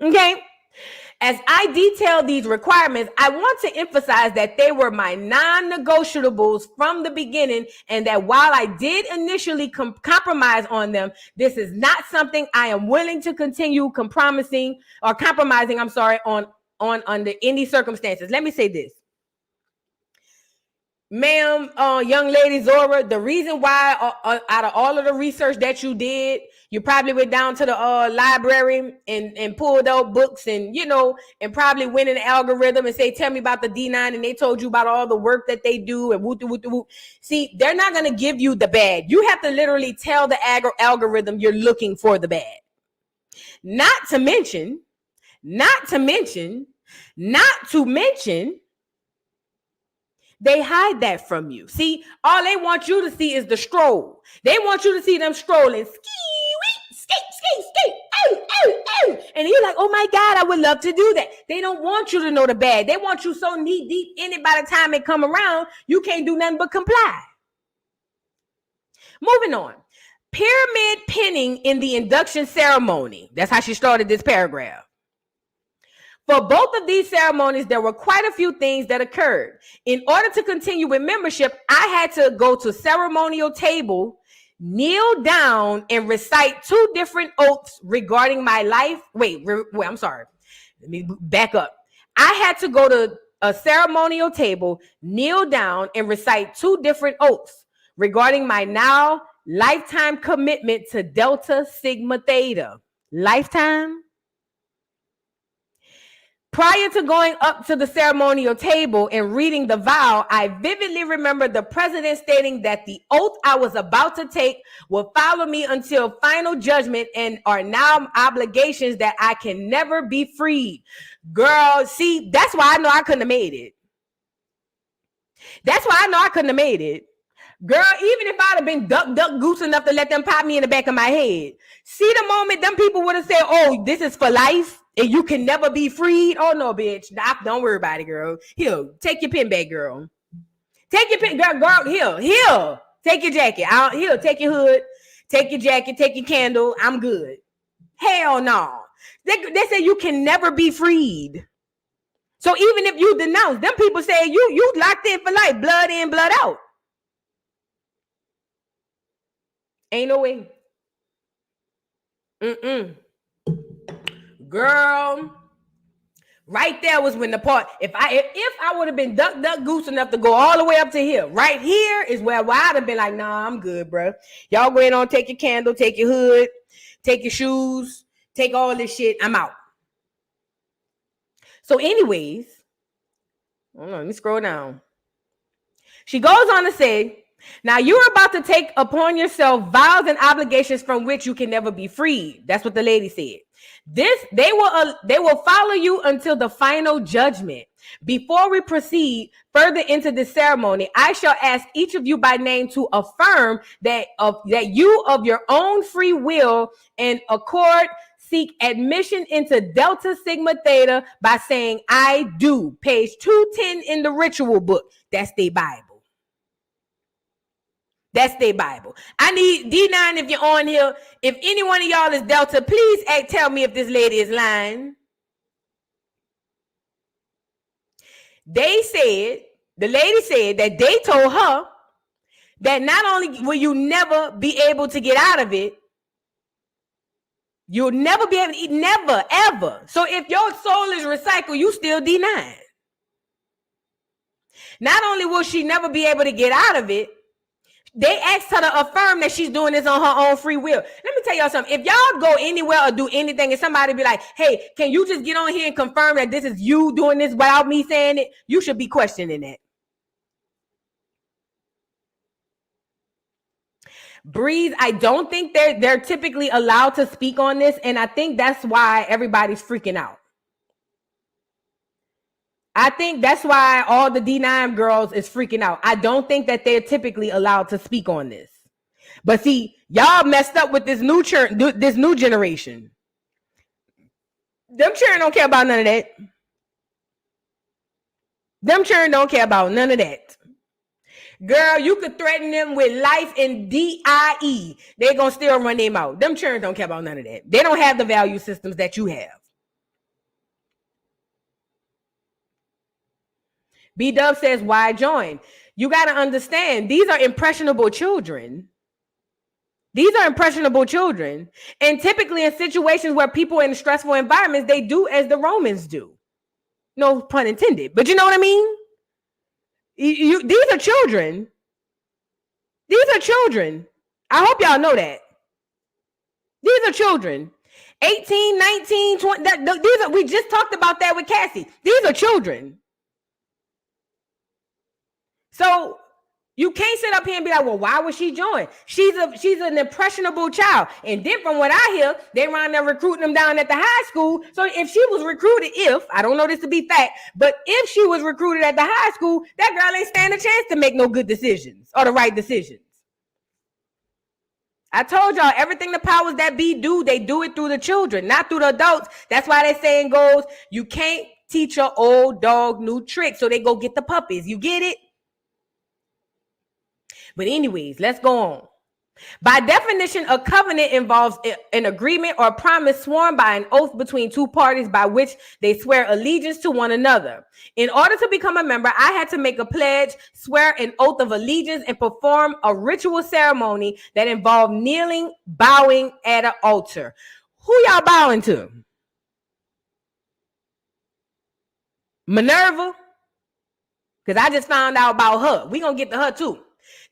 Okay. As I detail these requirements, I want to emphasize that they were my non-negotiables from the beginning, and that while I did initially compromise on them, this is not something I am willing to continue compromising on under any circumstances. Let me say this. Ma'am, young lady Zora, the reason why out of all of the research that you did, you probably went down to the library and pulled out books and, and probably went in the algorithm and say, tell me about the D9, and they told you about all the work that they do and woo. See, they're not going to give you the bad. You have to literally tell the algorithm you're looking for the bad. Not to mention, they hide that from you. See, all they want you to see is the stroll. They want you to see them strolling. Skate. Oh. And you're like, oh my God, I would love to do that. They don't want you to know the bad. They want you so knee deep in it by the time it come around, you can't do nothing but comply. Moving on. Pyramid pinning in the induction ceremony. That's how she started this paragraph. For both of these ceremonies, there were quite a few things that occurred. In order to continue with membership, I had to go to ceremonial table, kneel down, and recite 2 different oaths regarding my life. Wait, I'm sorry. Let me back up. I had to go to a ceremonial table, kneel down, and recite 2 different oaths regarding my now lifetime commitment to Delta Sigma Theta. Lifetime? Prior to going up to the ceremonial table and reading the vow, I vividly remember the president stating that the oath I was about to take will follow me until final judgment and are now obligations that I can never be freed. Girl, see, that's why I know I couldn't have made it. Girl, even if I'd have been duck goose enough to let them pop me in the back of my head. See the moment them people would have said, oh, this is for life and you can never be freed. Oh, no, bitch. Don't worry about it, girl. Here, take your pen back, girl. Take your pen, girl. Here. Take your jacket. Here, take your hood. Take your jacket. Take your candle. I'm good. Hell no. They say you can never be freed. So even if you denounce, them people say you locked in for life. Blood in, blood out. Ain't no way. Girl, right there was when the part. If I would have been duck goose enough to go all the way up to here, right here is where I'd have been like, nah, I'm good, bro. Y'all go ahead on, take your candle, take your hood, take your shoes, take all this shit. I'm out. So, anyways, hold on, let me scroll down. She goes on to say, now you are about to take upon yourself vows and obligations from which you can never be freed. That's what the lady said. They will follow you until the final judgment. Before we proceed further into this ceremony, I shall ask each of you by name to affirm that you of your own free will and accord seek admission into Delta Sigma Theta by saying I do. Page 210 in the ritual book. That's their Bible. That's their Bible. I need D9 if you're on here. If any one of y'all is Delta, please tell me if this lady is lying. The lady said that they told her that not only will you never be able to get out of it, you'll never be able to eat, never, ever. So if your soul is recycled, you still D9. Not only will she never be able to get out of it, they asked her to affirm that she's doing this on her own free will. Let me tell y'all something. If y'all go anywhere or do anything and somebody be like, hey, can you just get on here and confirm that this is you doing this without me saying it? You should be questioning that. Breeze, I don't think they're typically allowed to speak on this. And I think that's why everybody's freaking out. I think that's why all the D9 girls is freaking out. I don't think that they're typically allowed to speak on this. But see, y'all messed up with this new generation. Them children don't care about none of that. Them children don't care about none of that. Girl, you could threaten them with life and DIE. They're going to still run them out. Them children don't care about none of that. They don't have the value systems that you have. B-Dub says, why join? You got to understand, these are impressionable children. These are impressionable children. And typically in situations where people in stressful environments, they do as the Romans do. No pun intended, but you know what I mean? These are children. These are children. I hope y'all know that. These are children. 18, 19, 20. We just talked about that with Cassie. These are children. So you can't sit up here and be like, well, why would she join? She's an impressionable child. And then from what I hear, they around there recruiting them down at the high school. So if she was recruited, I don't know this to be fact, but if she was recruited at the high school, that girl ain't stand a chance to make no good decisions or the right decisions. I told y'all, everything the powers that be do, they do it through the children, not through the adults. That's why that saying goes, you can't teach your old dog new tricks, so they go get the puppies. You get it? But anyways, let's go on. By definition, a covenant involves an agreement or promise sworn by an oath between two parties by which they swear allegiance to one another. In order to become a member, I had to make a pledge, swear an oath of allegiance, and perform a ritual ceremony that involved kneeling, bowing at an altar. Who y'all bowing to? Minerva? Because I just found out about her. We're going to get to her too.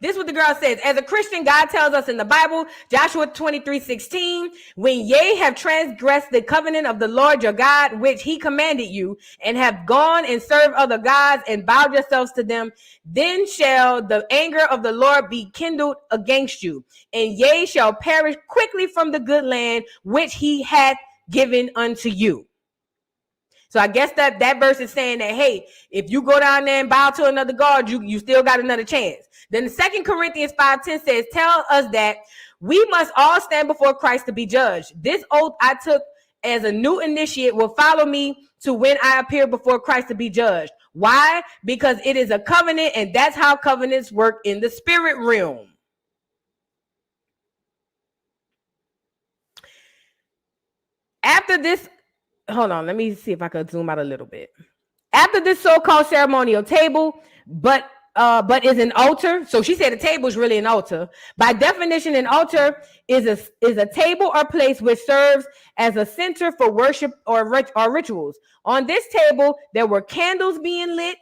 This is what the girl says. As a Christian, God tells us in the Bible, Joshua 23:16, when ye have transgressed the covenant of the Lord your God, which he commanded you, and have gone and served other gods and bowed yourselves to them, then shall the anger of the Lord be kindled against you, and ye shall perish quickly from the good land which he hath given unto you. So I guess that verse is saying that, hey, if you go down there and bow to another god, you still got another chance. Then 2 Corinthians 5:10 says, tell us that we must all stand before Christ to be judged. This oath I took as a new initiate will follow me to when I appear before Christ to be judged. Why? Because it is a covenant, and that's how covenants work in the spirit realm. After this, hold on, let me see if I could zoom out a little bit. After this so-called ceremonial table, but is an altar. So she said a table is really an altar. By definition, an altar is a table or place which serves as a center for worship or rituals. On this table, there were candles being lit,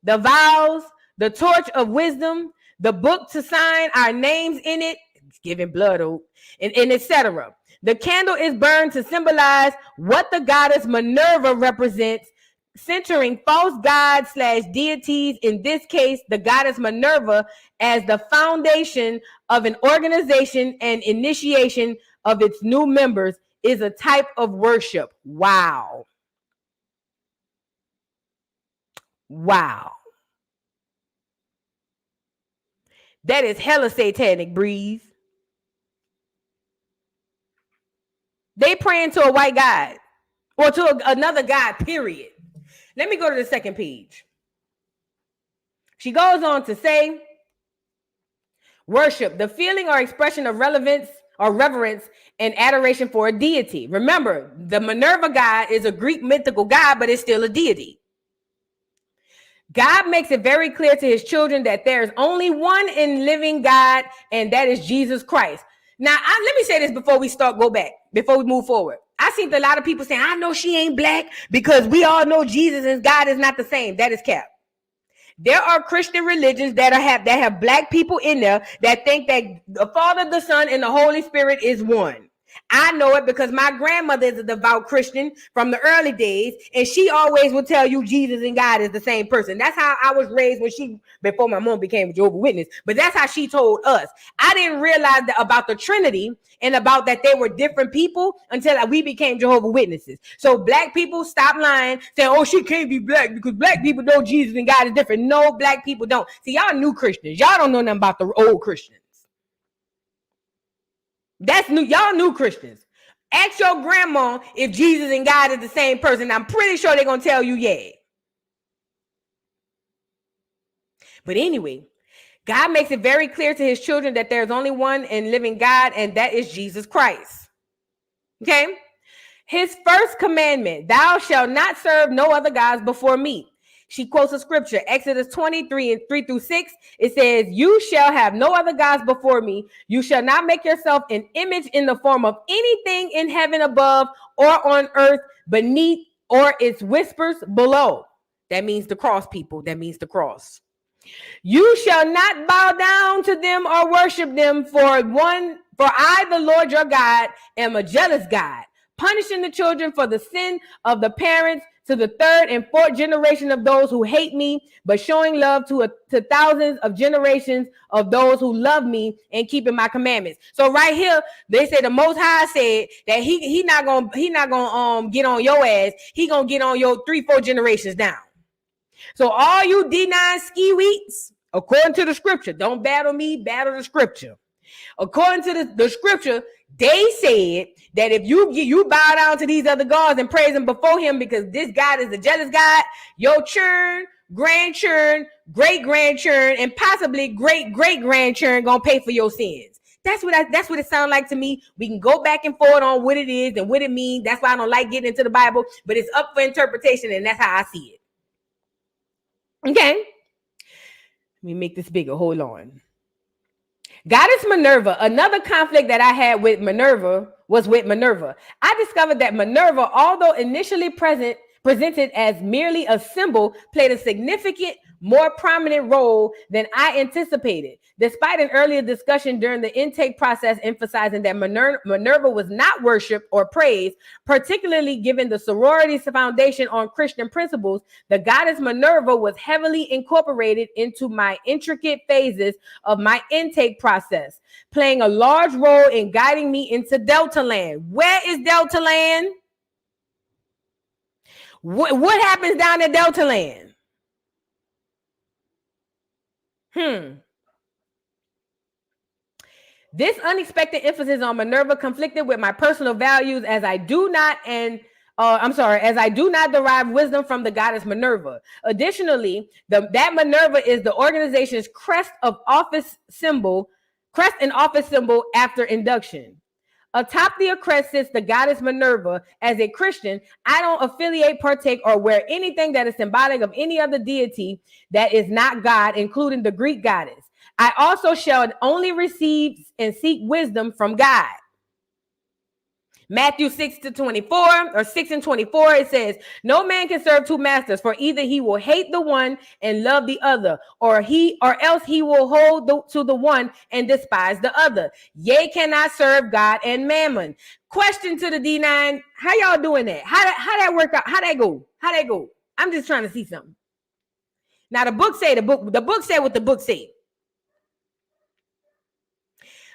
the vows, the torch of wisdom, the book to sign our names in it, giving blood oath, and etc. The candle is burned to symbolize what the goddess Minerva represents, centering false gods / deities, in this case, the goddess Minerva, as the foundation of an organization and initiation of its new members is a type of worship. Wow. Wow. That is hella satanic, Breeze. They praying to a white god or to another god, period. Let me go to the second page. She goes on to say, worship, the feeling or expression of relevance or reverence and adoration for a deity. Remember, the Minerva god is a Greek mythical god, but it's still a deity. God makes it very clear to his children that there is only one in living God, and that is Jesus Christ. Now, let me say this before we move forward. I seen a lot of people saying, I know she ain't black because we all know Jesus and God is not the same. That is cap. There are Christian religions that have black people in there that think that the Father, the Son, and the Holy Spirit is one. I know it because my grandmother is a devout Christian from the early days, and she always would tell you Jesus and God is the same person. That's how I was raised before my mom became a Jehovah's Witness, but that's how she told us. I didn't realize that about the Trinity and about that they were different people until we became Jehovah's Witnesses. So black people stop lying, saying, oh, she can't be black because black people know Jesus and God is different. No, black people don't. See, y'all new Christians. Y'all don't know nothing about the old Christians. That's new. Y'all new Christians. Ask your grandma if Jesus and God is the same person. I'm pretty sure they're going to tell you, yeah. But anyway, God makes it very clear to his children that there's only one in living God, and that is Jesus Christ. Okay? His first commandment, thou shalt not serve no other gods before me. She quotes a scripture, Exodus 23 and 3 through 6. It says, "You shall have no other gods before me. You shall not make yourself an image in the form of anything in heaven above or on earth beneath or its whispers below." That means the cross, people. That means the cross. "You shall not bow down to them or worship them, for I, the Lord your God, am a jealous God, punishing the children for the sin of the parents to the third and fourth generation of those who hate me, but showing love to thousands of generations of those who love me and keeping my commandments." So right here, they say the Most High said that he not gonna get on your ass. He gonna get on your 3-4 generations down. So all you D9 ski-weets, according to the scripture, don't battle me, battle the scripture. According to the scripture, they said that if you bow down to these other gods and praise them before him because this God is a jealous God, your children, grandchildren, great-grandchildren, and possibly great-great-grandchildren gonna pay for your sins. That's what it sounds like to me. We can go back and forth on what it is and what it means. That's why I don't like getting into the Bible, but it's up for interpretation, and that's how I see it. Okay, let me make this bigger. Hold on. Goddess Minerva. Another conflict that I had with Minerva was with Minerva. I discovered that Minerva, although initially presented as merely a symbol, played a significant, more prominent role than I anticipated. Despite an earlier discussion during the intake process emphasizing that Minerva was not worshipped or praised, particularly given the sorority's foundation on Christian principles, the goddess Minerva was heavily incorporated into my intricate phases of my intake process, playing a large role in guiding me into Delta Land. Where is Delta Land? What happens down in Delta Land? This unexpected emphasis on Minerva conflicted with my personal values as I do not derive wisdom from the goddess Minerva. Additionally, that Minerva is the organization's crest and office symbol after induction. Atop the crest sits the goddess Minerva. As a Christian, I don't affiliate, partake, or wear anything that is symbolic of any other deity that is not God, including the Greek goddess. I also shall only receive and seek wisdom from God. Matthew 6:24, it says, "No man can serve two masters, for either he will hate the one and love the other, or else he will hold to the one and despise the other. Ye cannot serve God and mammon." Question to the D9: how y'all doing that? How that work out? How that go? I'm just trying to see something. Now the book said what the book said.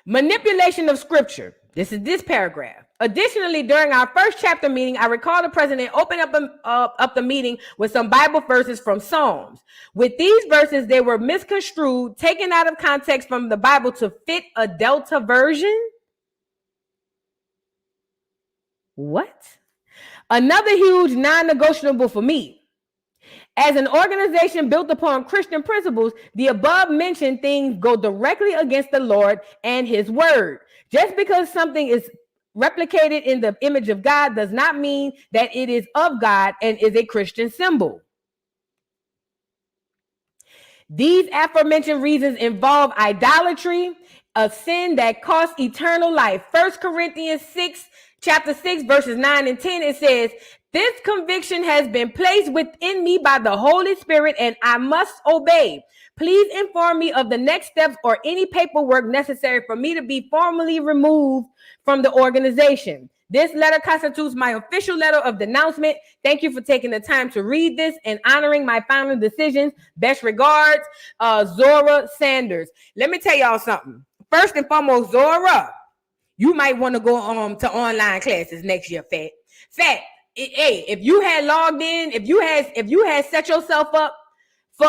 Manipulation of scripture. This is this paragraph. Additionally, during our first chapter meeting, I recall the president opened up the meeting with some Bible verses from Psalms. With these verses, they were misconstrued, taken out of context from the Bible to fit a Delta version. What? Another huge non-negotiable for me. As an organization built upon Christian principles, the above mentioned things go directly against the Lord and his word. Just because something is replicated in the image of God does not mean that it is of God and is a Christian symbol. These aforementioned reasons involve idolatry, a sin that costs eternal life. 1 Corinthians 6, chapter 6, verses 9 and 10, it says, "This conviction has been placed within me by the Holy Spirit, and I must obey. Please inform me of the next steps or any paperwork necessary for me to be formally removed from the organization. This letter constitutes my official letter of denouncement. Thank you for taking the time to read this and honoring my final decisions. Best regards, Zora Sanders." Let me tell y'all something. First and foremost, Zora, you might want to go to online classes next year, Fat. Hey, if you had logged in, if you had set yourself up for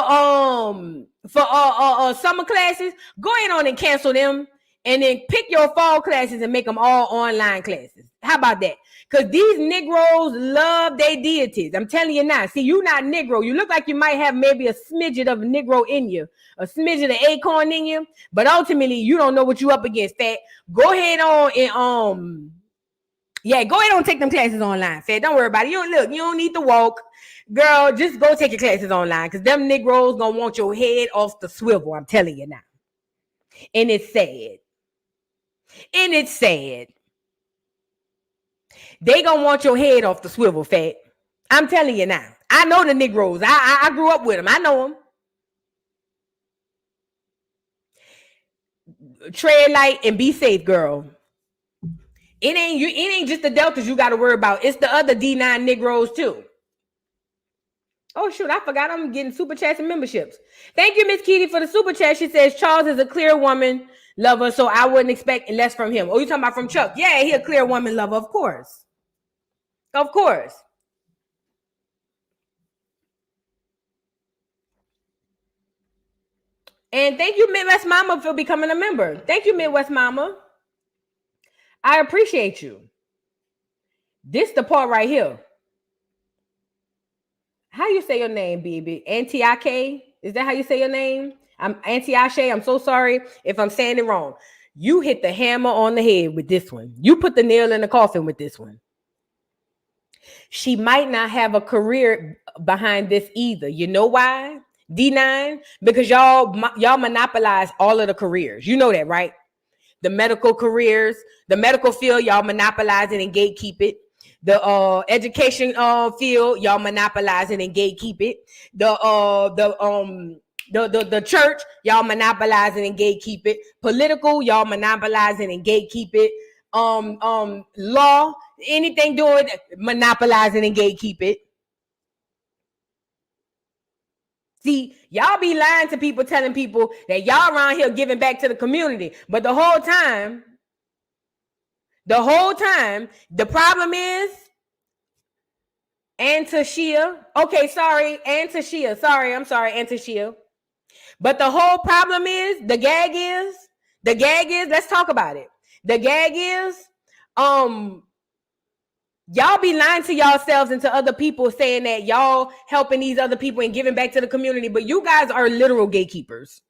summer classes, go ahead on and cancel them, and then pick your fall classes and make them all online classes. How about that? Because these Negroes love their deities. I'm telling you now. See, you not Negro. You look like you might have maybe a smidget of Negro in you, a smidget of acorn in you, but ultimately you don't know what you up against, Fat. Go ahead on and go ahead and take them classes online, Fat. Don't worry about it. You don't need to walk. Girl, just go take your classes online because them Negroes gonna want your head off the swivel. I'm telling you now. And it's sad. And it's sad. They gonna want your head off the swivel, fat. I'm telling you now. I know the Negroes. I grew up with them. I know them. Tread light and be safe, girl. It ain't just the Deltas you got to worry about. It's the other D9 Negroes too. Oh shoot, I forgot I'm getting super chats and memberships. Thank you, Miss Kitty, for the super chat. She says Charles is a clear woman lover, so I wouldn't expect less from him. Oh, you talking about from Chuck? Yeah, he a clear woman lover, of course. Of course. And thank you, Midwest Mama, for becoming a member. Thank you, Midwest Mama. I appreciate you. This the part right here. How you say your name, baby? Auntie Ake? Is that how you say your name? I'm Auntie Ashe. I'm so sorry if I'm saying it wrong. You hit the hammer on the head with this one. You put the nail in the coffin with this one. She might not have a career behind this either. You know why? D9? Because y'all monopolize all of the careers. You know that, right? The medical careers, the medical field, y'all monopolize it and gatekeep it. The education field, y'all monopolize it and gatekeep it. The church, y'all monopolize it and gatekeep it. Political, y'all monopolize it and gatekeep it. Law, anything doing, monopolize it and gatekeep it. See, y'all be lying to people, telling people that y'all around here giving back to the community. But the whole time, the problem is Antashia. Okay, sorry, Antashia. Sorry, I'm sorry, Antashia. But the whole problem is, the gag is, let's talk about it. The gag is, y'all be lying to yourselves and to other people saying that y'all helping these other people and giving back to the community, but you guys are literal gatekeepers.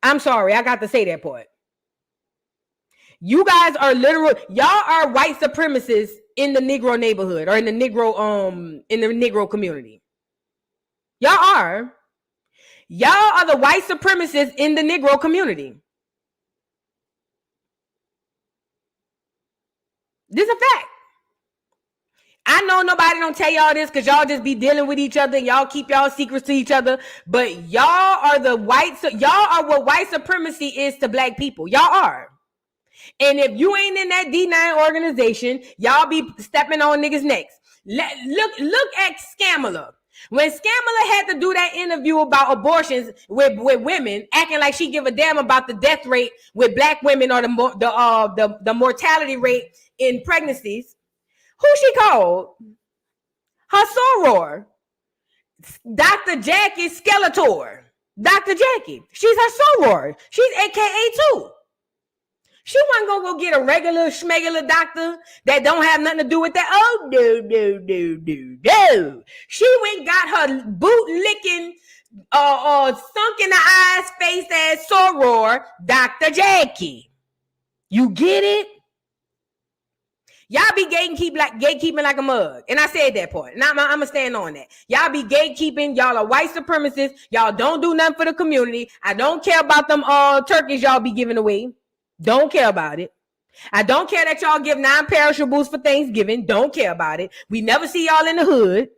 I'm sorry, I got to say that part. You guys are literal, y'all are white supremacists in the Negro neighborhood or in the Negro community. Y'all are the white supremacists in the Negro community. This is a fact. I know nobody don't tell y'all this because y'all just be dealing with each other and y'all keep y'all secrets to each other. But y'all are what white supremacy is to black people. Y'all are. And if you ain't in that D9 organization, y'all be stepping on niggas' necks. Look at Scamala. When Scamala had to do that interview about abortions with women, acting like she give a damn about the death rate with black women or the mortality rate in pregnancies, who she called? Her soror, Dr. Jackie Skeletor. Dr. Jackie. She's her soror. She's AKA too. She wasn't gonna go get a regular schmegular doctor that don't have nothing to do with that. Oh, no. She went got her boot licking, sunk in the eyes, face ass soror, Dr. Jackie. You get it? Y'all be gatekeeping like a mug. And I said that part. And I'm going to stand on that. Y'all be gatekeeping. Y'all are white supremacists. Y'all don't do nothing for the community. I don't care about them turkeys y'all be giving away. Don't care about it. I don't care that y'all give non-perishables for Thanksgiving. Don't care about it. We never see y'all in the hood.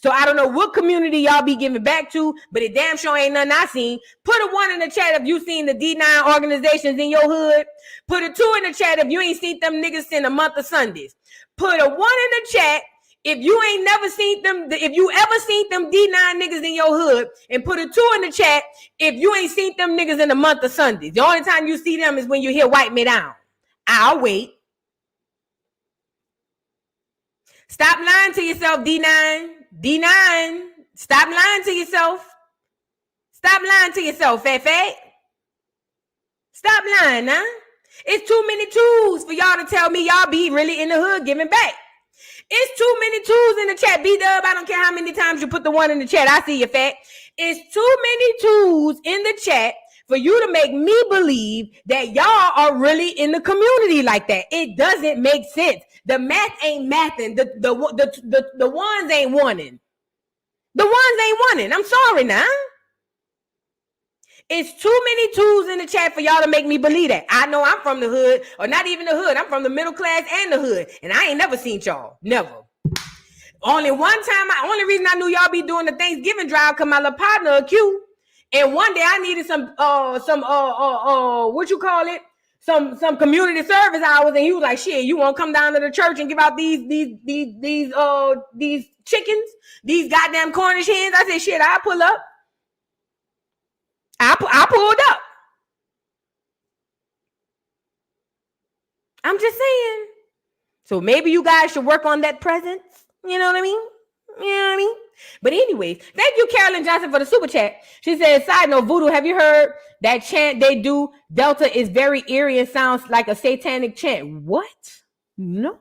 So I don't know what community y'all be giving back to, but it damn sure ain't nothing I seen. Put a 1 in the chat if you seen the D9 organizations in your hood. Put a 2 in the chat if you ain't seen them niggas in a month of Sundays. Put a 1 in the chat if you ain't never seen them, if you ever seen them D9 niggas in your hood, and put a 2 in the chat if you ain't seen them niggas in a month of Sundays. The only time you see them is when you hear "Wipe Me Down." I'll wait. Stop lying to yourself, D9. D9, stop lying to yourself. Stop lying to yourself, Fat. Stop lying, huh? It's too many twos for y'all to tell me y'all be really in the hood giving back. It's too many twos in the chat. B-Dub, I don't care how many times you put the 1 in the chat. I see you, Fat. It's too many twos in the chat for you to make me believe that y'all are really in the community like that. It doesn't make sense. The math ain't mathing. The ones ain't oneing. The ones ain't winning. I'm sorry now. It's too many twos in the chat for y'all to make me believe that. I know I'm from the hood, or not even the hood. I'm from the middle class and the hood, and I ain't never seen y'all. Never. Only one time. Only reason I knew y'all be doing the Thanksgiving drive because my little partner a Q, and one day I needed some what you call it? Some community service hours, and he was like, "Shit, you won't come down to the church and give out these chickens, these goddamn Cornish hens?" I said, "Shit, I'll pull up." I pulled up. I'm just saying. So maybe you guys should work on that presence. You know what I mean? You know what I mean? But anyways, thank you, Catlyn Johnson, for the super chat. She said, side note, Voodoo, have you heard that chant they do? Delta is very eerie and sounds like a satanic chant. What? No.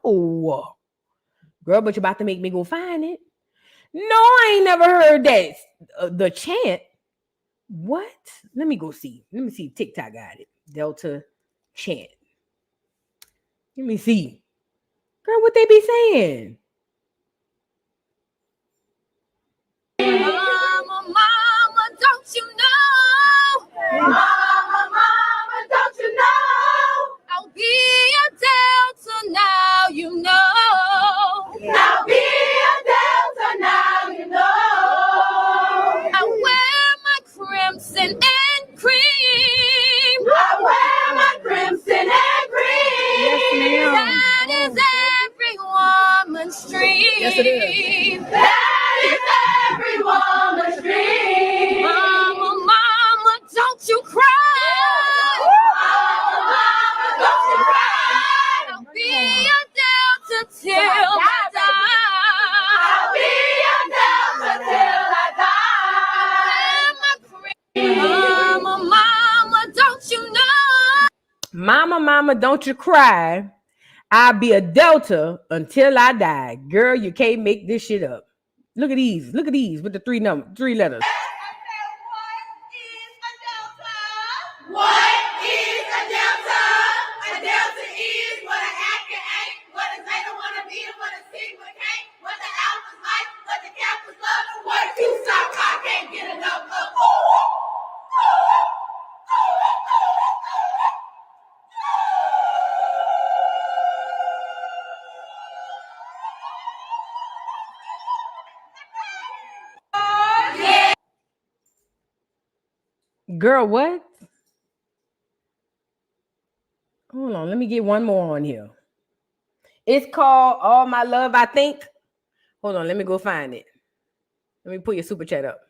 Girl, but you're about to make me go find it. No, I ain't never heard that. The chant. What? Let me go see. Let me see if TikTok got it. Delta chant. Let me see. Girl, what they be saying? Mama, don't you know? Mama, don't you know? I'll be a Delta now, you know. I'll be a Delta now, you know. I wear my crimson and cream. I wear my crimson and cream. Yes, ma'am. That is every woman's dream. Yes, it is. That is every woman's dream. Mama, don't you cry. Mama, don't you cry. I'll be a Delta till I die. I'll be a Delta till I die. Mama, don't you know? Mama, don't you cry. I'll be a Delta until I die. Girl, you can't make this shit up. Look at these. Look at these with the three letters. What is a Delta? A Delta is what an actor ain't, what a Zeta wanna be, and what a Sigma can't, what the Alphas like, what the Kappas love, what a two-stop car can't get enough of. Girl, what? Hold on, let me get one more on here. It's called All My Love, I think. Hold on, let me go find it. Let me put your super chat up.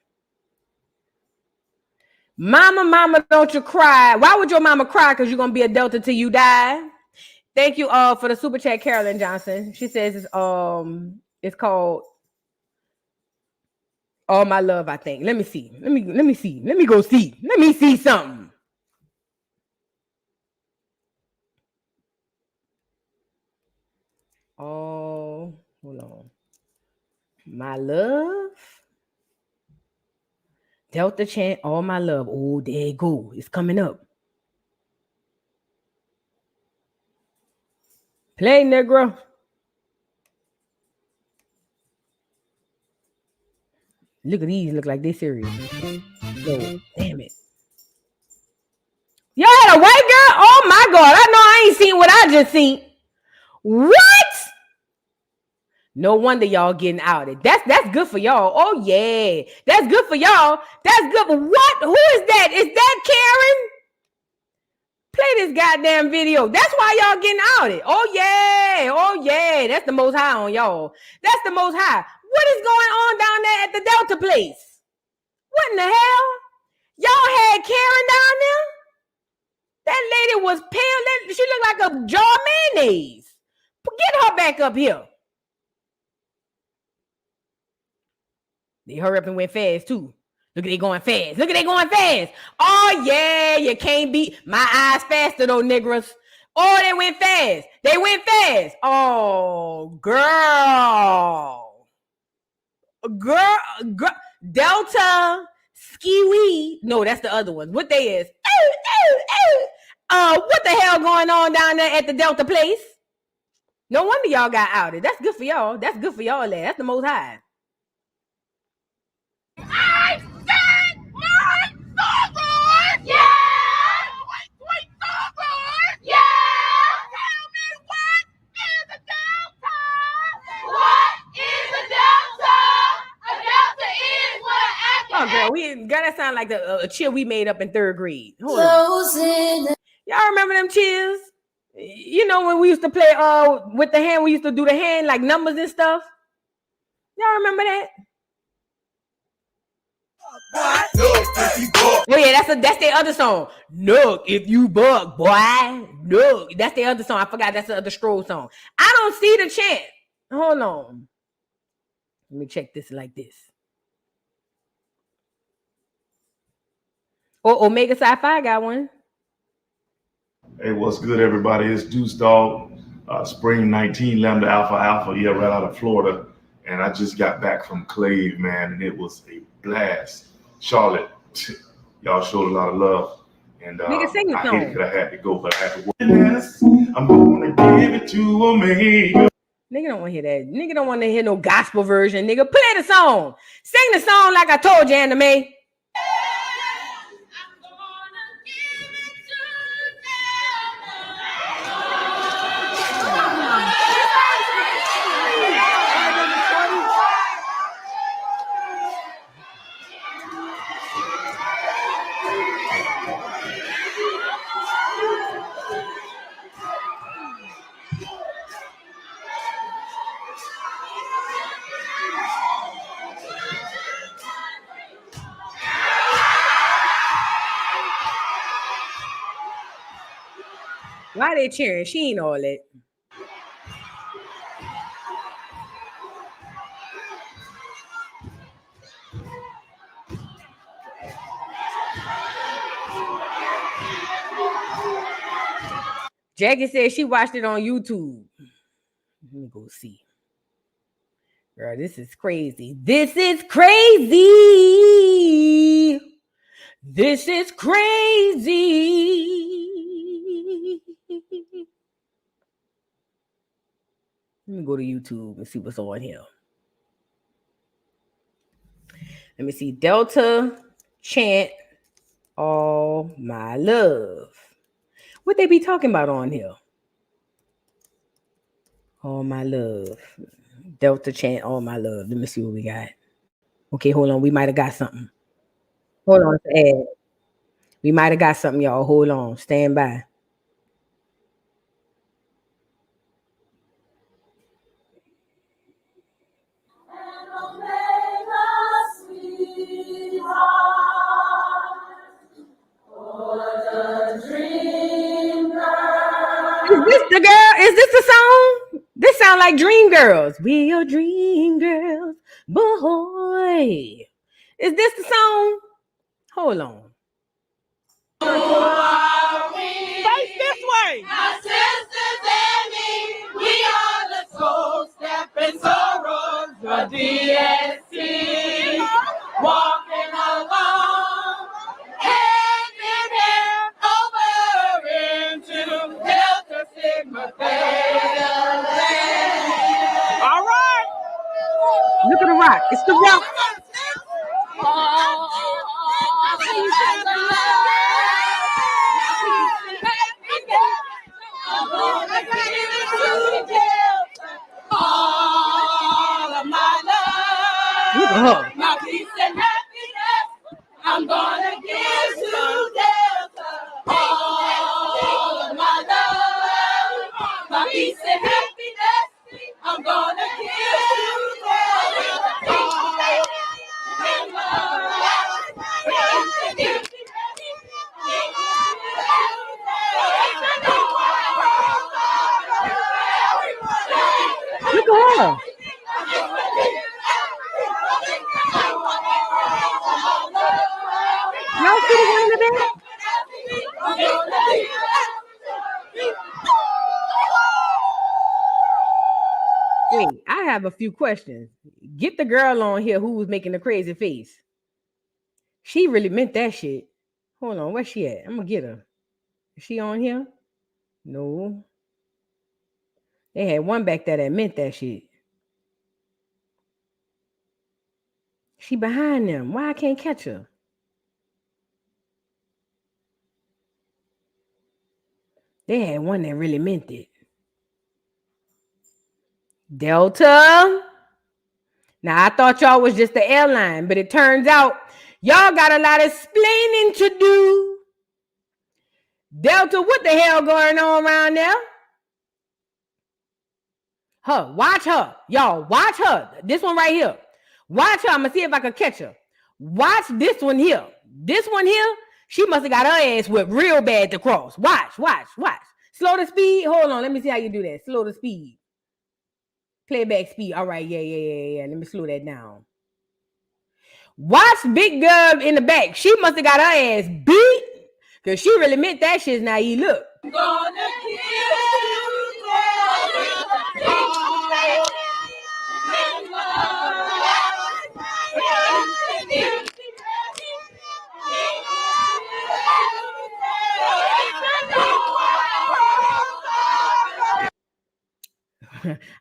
Mama, don't you cry. Why would your mama cry? Because you're going to be a Delta till you die. Thank you for the super chat, Catlyn Johnson. She says it's called All My Love, I think. Let me see. Let me see. Let me go see. Let me see something. Oh, hold on. My love. Delta chant, All My Love. Oh, there you go. It's coming up. Play, Negro. Look at these. Look like they serious. No, damn it. Y'all had a white girl? Oh my God. I know I ain't seen what I just seen. What? No wonder y'all getting outed. That's good for y'all. Oh yeah. That's good for y'all. That's good for what? Who is that? Is that Karen? Play this goddamn video. That's why y'all getting outed. Oh yeah. Oh yeah. That's the most high on y'all. That's the most high. What is going on down there at the Delta place? What in the hell? Y'all had Karen down there? That lady was pale. She looked like a jar of mayonnaise. Get her back up here. They hurry up and went fast too. Look at they going fast. Look at they going fast. Oh yeah, you can't beat my eyes faster though, niggas. Oh, they went fast. They went fast. Oh, girl. Delta Skiwi. No, that's the other one. What they is? What the hell going on down there at the Delta place? No wonder y'all got outed. That's good for y'all. That's good for y'all. That's the most high. Yeah, that sound like a chill we made up in 3rd grade. Hold on. Y'all remember them chills? You know when we used to play with the hand, we used to do the hand like numbers and stuff. Y'all remember that? Oh yeah, that's their other song. Look, if you buck, boy. Look, that's their other song. I forgot that's the other Stroll song. I don't see the chant. Hold on. Let me check this like this. Oh, Omega Sci-Fi got one. Hey, what's good, everybody? It's Deuce Dog, Spring 19 Lambda Alpha Alpha, yeah, right out of Florida. And I just got back from Clave, man, and it was a blast. Charlotte, y'all showed a lot of love. And Nigga, sing the I song. hated that I had to go, but I had to work. I'm going to give it to Omega. Nigga don't want to hear that. Nigga don't want to hear no gospel version. Nigga, play the song. Sing the song like I told you, Anime. Why they cheering? She ain't all that. Jackie said she watched it on YouTube. Let me go see. Girl, this is crazy. This is crazy. This is crazy. Let me go to YouTube and see what's on here. Let me see. Delta chant all my love. What they be talking about on here? All my love. Delta chant all my love. Let me see what we got. Okay, hold on. We might have got something. Hold on. We might have got something, y'all. Hold on. Stand by. Is this the girl? Is this the song? This sound like Dream Girls. We are Dream Girls, boy. Is this the song? Hold on. Face this way. My sisters and me, we are the soul stepping sorrows, the DSC, walking along, hand in hand, over into Delta Sigma Theta land. All right. Look at the rock. It's the rock. All of my love, my peace and happiness, I'm gonna give to Delta. All of my love, my peace and happiness, I'm gonna give to Delta. Look at her. Y'all see the one in the back? Wait, I have a few questions. Get the girl on here who was making the crazy face. She really meant that shit. Hold on, where's she at? I'm gonna get her. Is she on here? No. They had one back there that meant that shit. She behind them. Why I can't catch her? They had one that really meant it. Delta. Now, I thought y'all was just the airline, but it turns out Y'all got a lot of explaining to do. Delta, what the hell going on around there? Her, watch her. Y'all, watch her. This one right here. Watch her. I'm going to see if I can catch her. Watch this one here. This one here, she must have got her ass whipped real bad to cross. Watch. Slow the speed. Hold on. Let me see how you do that. Slow the speed. Playback speed. All right. Yeah. Let me slow that down. Watch big girl in the back. She must have got her ass beat because she really meant that shit. Now you look. Gonna kill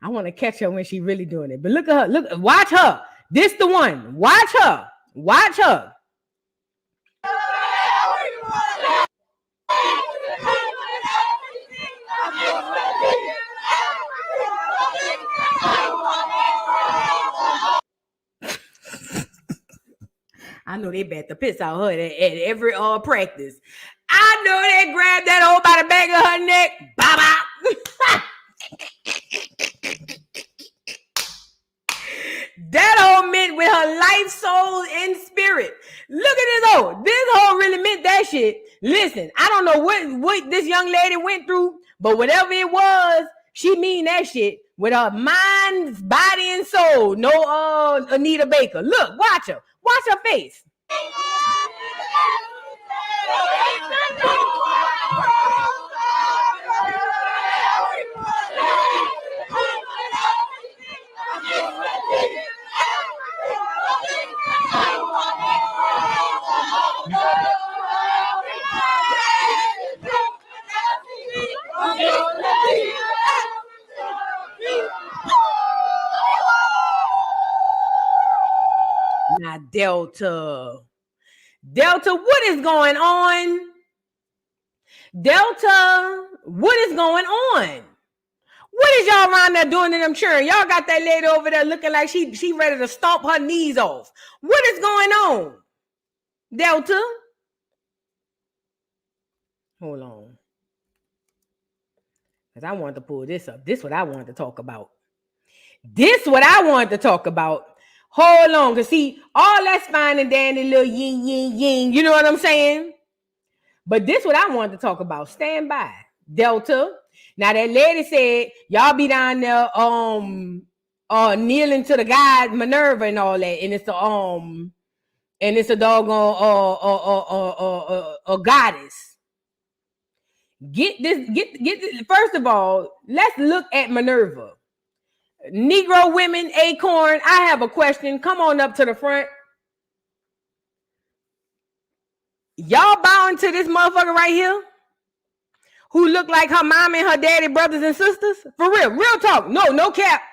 I want to catch her when she really doing it. But look at her. Look, watch her. This the one. Watch her. Watch her. I know they bet the piss out her at every practice. I know they grabbed that old by the back of her neck. Bye-bye. That hoe meant with her life, soul, and spirit. Look at this hoe. This hoe really meant that shit. Listen, I don't know what this young lady went through, but whatever it was, she mean that shit with her mind, body, and soul. No Anita Baker. Look, watch her. Watch her face. Now, Delta, what is going on? Delta, what is going on? What is y'all around there doing in them children? Y'all got that lady over there looking like she ready to stomp her knees off. What is going on? Delta? Hold on. Because I wanted to pull this up. This is what I wanted to talk about. Hold on, because see, all that's fine and dandy, little yin. You know what I'm saying? But this is what I wanted to talk about. Stand by. Delta. Now that lady said, y'all be down there kneeling to the god Minerva and all that. And it's a doggone a goddess. Get this. First of all, let's look at Minerva. Negro women, Acorn, I have a question. Come on up to the front. Y'all bowing to this motherfucker right here who look like her mom and her daddy, brothers and sisters? For real talk. No cap.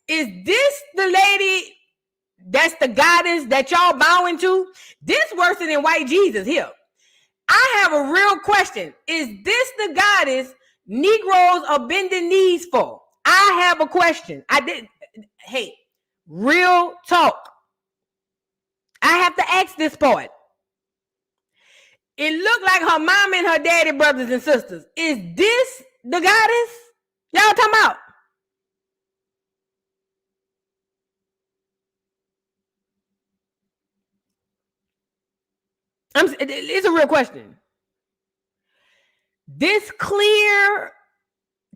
Is this the lady that's the goddess that y'all bowing to? This worse than white Jesus here. I have a real question. Is this the goddess Negroes are bending knees for? I have a question. Hey, real talk. I have to ask this part. It looked like her mom and her daddy, brothers and sisters. Is this the goddess y'all talking about? It's a real question. This clear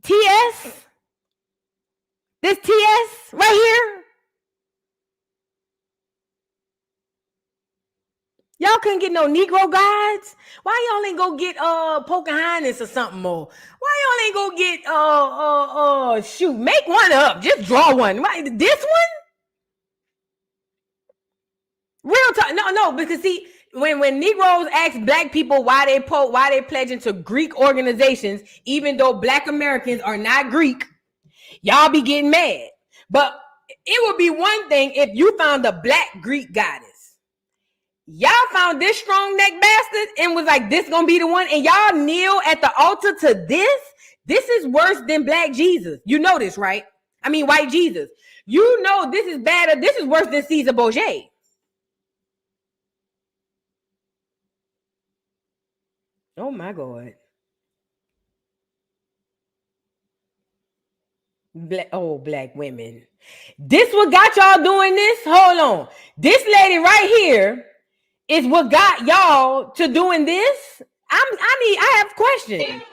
TS? This TS right here? Y'all couldn't get no Negro guides? Why y'all ain't go get Pocahontas or something more? Why y'all ain't go get shoot, make one up. Just draw one. Why this one? Real talk. No, because see, when Negroes ask black people why they pledge into Greek organizations, even though black Americans are not Greek, y'all be getting mad. But it would be one thing if you found a black Greek goddess. Y'all found this strong neck bastard and was like, this gonna be the one, and y'all kneel at the altar to this? This is worse than black Jesus. You know this, right? I mean, white Jesus. You know this is better. This is worse than Caesar Borgia. Oh my God. Black women. This what got y'all doing this? Hold on. This lady right here is what got y'all to doing this? I have questions.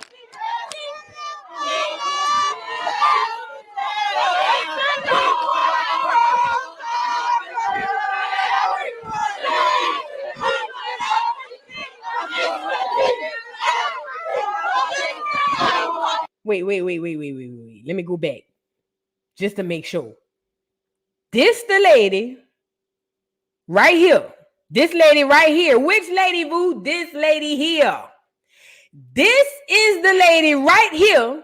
Wait. Let me go back just to make sure. This the lady right here. This lady right here. Which lady, boo? This lady here. This is the lady right here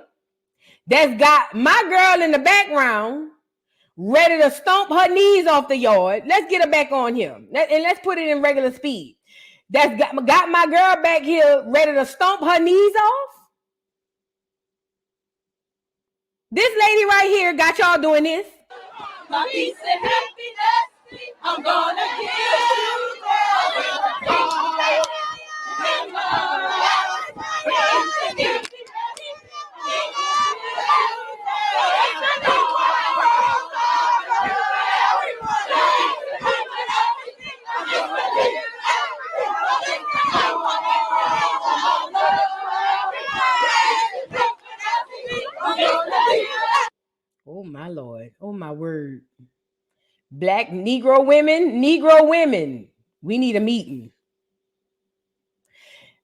that's got my girl in the background ready to stomp her knees off the yard. Let's get her back on here. And let's put it in regular speed. That's got my girl back here ready to stomp her knees off. This lady right here got y'all doing this. My peace and happiness, I'm gonna give Oh my Lord. Oh my word. Black Negro women. We need a meeting.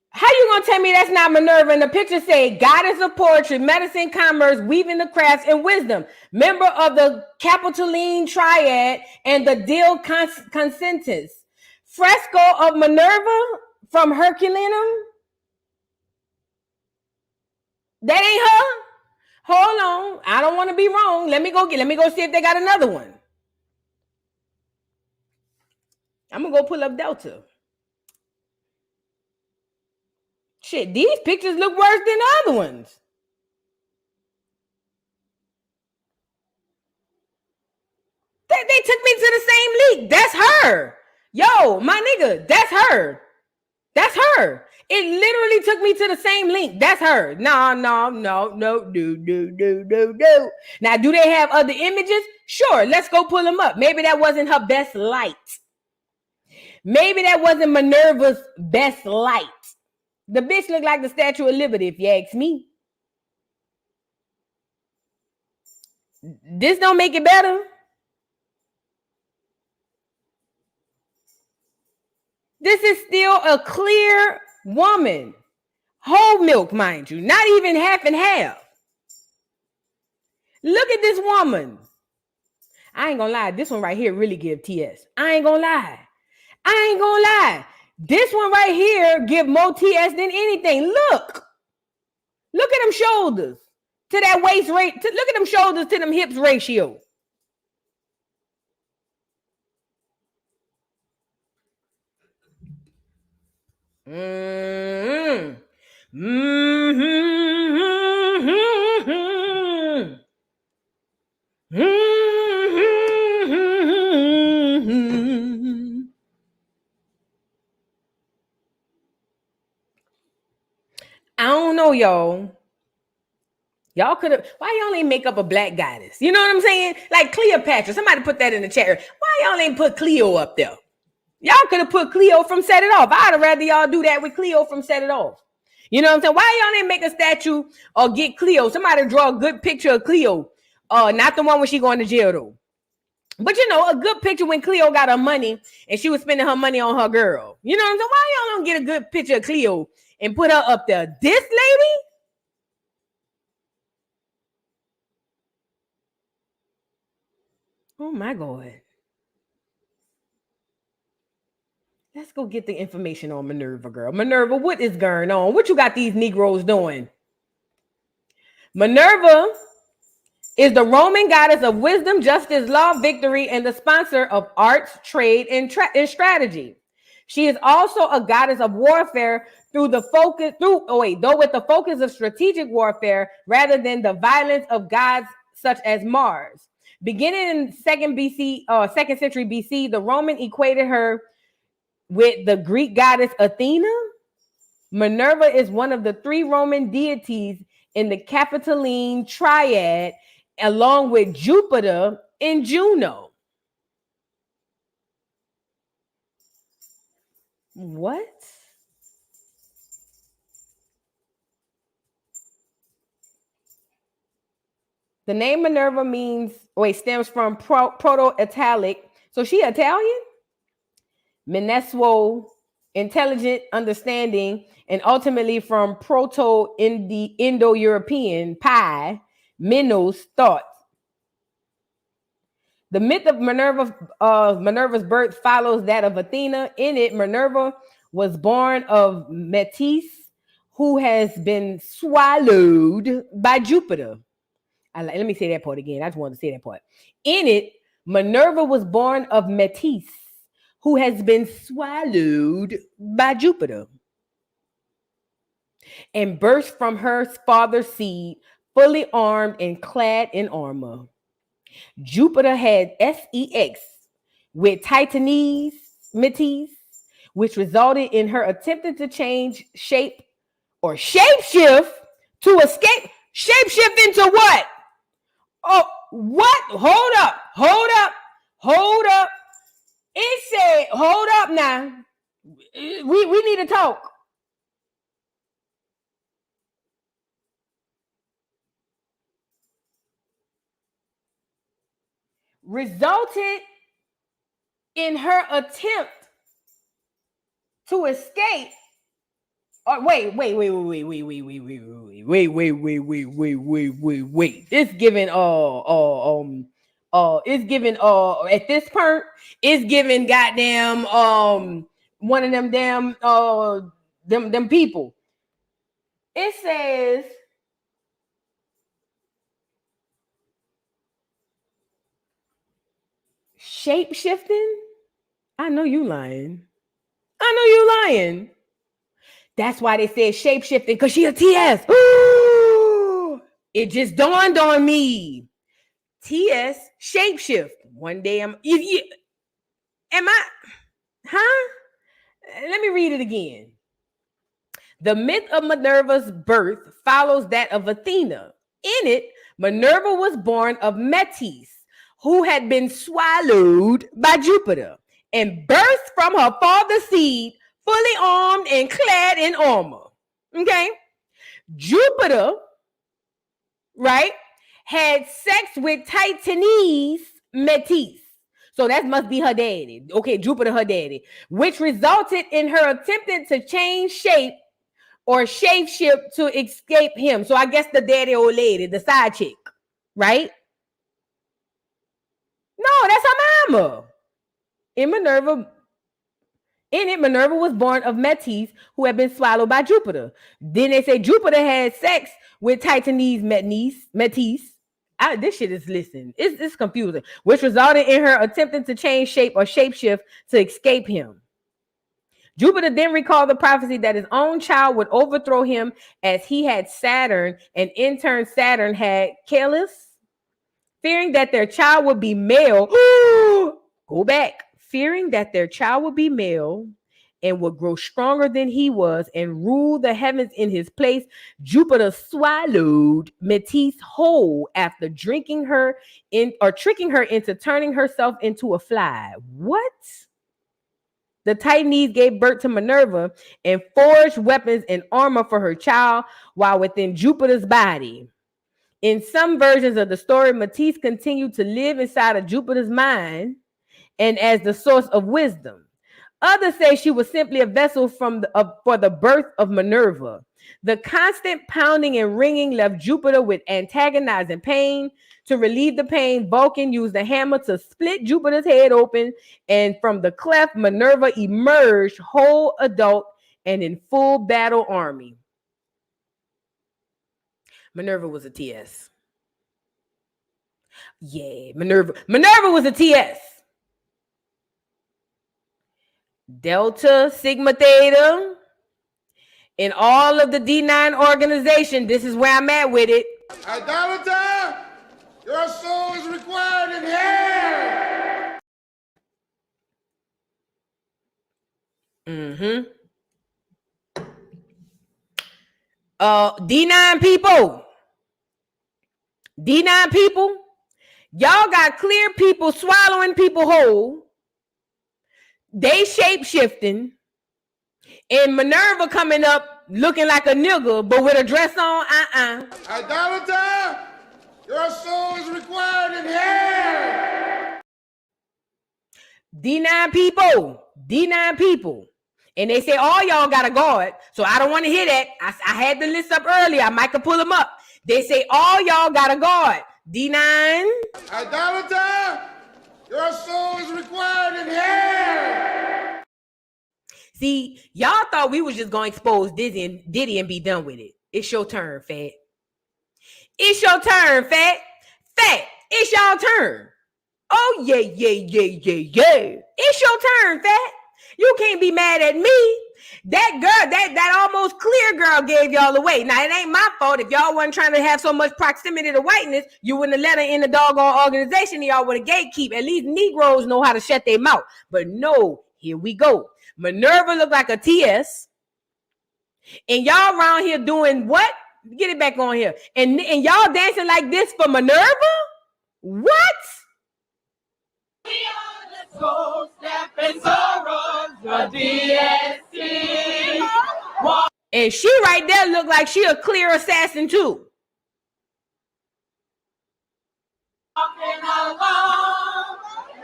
How you gonna tell me that's not Minerva? And the picture say goddess of poetry, medicine, commerce, weaving the crafts, and wisdom, member of the Capitoline triad and the Dill Consensus. Fresco of Minerva from Herculaneum. That ain't her. Hold on. I don't want to be wrong. Let me go see if they got another one. I'm gonna go pull up Delta. Shit, these pictures look worse than the other ones. They took me to the same leak. That's her. Yo, my nigga, that's her. That's her. It literally took me to the same link. That's her. No. Now, do they have other images? Sure, let's go pull them up. Maybe that wasn't her best light. Maybe that wasn't Minerva's best light. The bitch looked like the Statue of Liberty, if you ask me. This don't make it better. This is still a clear woman. Whole milk, mind you. Not even half and half. Look at this woman. I ain't gonna lie. This one right here really give TS. I ain't gonna lie. This one right here give more TS than anything. Look at them shoulders to that waist rate. Look at them shoulders to them hips ratio. I don't know, y'all. Y'all could have. Why y'all ain't make up a black goddess? You know what I'm saying? Like Cleopatra. Somebody put that in the chat. Why y'all ain't put Cleo up there? Y'all could have put Cleo from Set It Off. I'd have rather y'all do that with Cleo from Set It Off. You know what I'm saying? Why y'all ain't make a statue or get Cleo? Somebody draw a good picture of Cleo. Not the one when she going to jail though. But you know, a good picture when Cleo got her money and she was spending her money on her girl. You know what I'm saying? Why y'all don't get a good picture of Cleo and put her up there? This lady? Oh my God. Let's go get the information on Minerva, girl. Minerva, what is going on? What you got these Negroes doing? Minerva is the Roman goddess of wisdom, justice, law, victory, and the sponsor of arts, trade, and strategy. She is also a goddess of warfare with the focus of strategic warfare rather than the violence of gods such as Mars. Beginning in 2nd century BC, the Roman equated her with the Greek goddess Athena. Minerva is one of the 3 Roman deities in the Capitoline triad, along with Jupiter and Juno. What? The name Minerva stems from Proto-Italic. So she Italian? Mineswo, intelligent understanding, and ultimately from Proto-Indo-European, pi, minos, thought. The myth of Minerva's birth follows that of Athena. In it, Minerva was born of Metis, who has been swallowed by Jupiter. Let me say that part again. I just wanted to say that part. In it, Minerva was born of Metis, who has been swallowed by Jupiter, and burst from her father's seed, fully armed and clad in armor. Jupiter had sex with Titanese, Metis, which resulted in her attempting to change shape or shapeshift to escape. Shapeshift into what? Oh, what? Hold up. It said, hold up now. We need to talk. Resulted in her attempt to escape. Wait. It's giving it's giving at this point, it's giving goddamn one of them damn them people. It says shape shifting. I know you lying. That's why they said shape shifting, because she a TS. Ooh, it just dawned on me. TS shapeshift. One day am I? Huh? Let me read it again. The myth of Minerva's birth follows that of Athena. In it, Minerva was born of Metis, who had been swallowed by Jupiter, and birthed from her father's seed, fully armed and clad in armor. Okay? Jupiter, right, had sex with Titanese Metis. So that must be her daddy. Okay, Jupiter, her daddy, which resulted in her attempting to change shape or shapeshift to escape him. So I guess the daddy old lady, the side chick, right? No, that's her mama. In it, Minerva was born of Metis, who had been swallowed by Jupiter. Then they say Jupiter had sex with Titanese Metis. This shit is listening. It's confusing. Which resulted in her attempting to change shape or shapeshift to escape him. Jupiter then recalled the prophecy that his own child would overthrow him, as he had Saturn, and in turn Saturn had Caelus. Fearing that their child would be male, fearing that their child would be male and would grow stronger than he was and rule the heavens in his place, Jupiter swallowed Metis whole after tricking her into turning herself into a fly. What? The Titanese gave birth to Minerva and forged weapons and armor for her child while within Jupiter's body. In some versions of the story, Metis continued to live inside of Jupiter's mind and as the source of wisdom. Others say she was simply a vessel for the birth of Minerva. The constant pounding and ringing left Jupiter with antagonizing pain. To relieve the pain, Vulcan used a hammer to split Jupiter's head open, and from the cleft, Minerva emerged whole adult and in full battle army. Minerva was a TS. Yeah, Minerva was a TS. Delta, Sigma Theta, and all of the D9 organization. This is where I'm at with it. Idolater, your soul is required in hell. D9 people. D9 people. Y'all got clear people swallowing people whole. They shape shifting. And Minerva coming up looking like a nigga, but with a dress on, Idolater, your soul is required in hell. D9 people. D9 people. And they say all y'all got a guard. So I don't want to hear that. I had the list up earlier. I might could pull them up. They say all y'all got a guard. D9. Idolater, your soul is required in hell. See, y'all thought we was just going to expose Diddy and be done with it. It's your turn, Fat. It's your turn, Fat. Fat, it's y'all turn. Oh, yeah. It's your turn, Fat. You can't be mad at me. That girl, that almost clear girl gave y'all away. Now, it ain't my fault. If y'all wasn't trying to have so much proximity to whiteness, you wouldn't have let her in the doggone organization and y'all would have gatekeep. At least Negroes know how to shut their mouth. But no, here we go. Minerva look like a TS. And y'all around here doing what? Get it back on here. And y'all dancing like this for Minerva? What? We are the soul stepping sorrows, the DSC. And she right there look like she a clear assassin too. Walking along,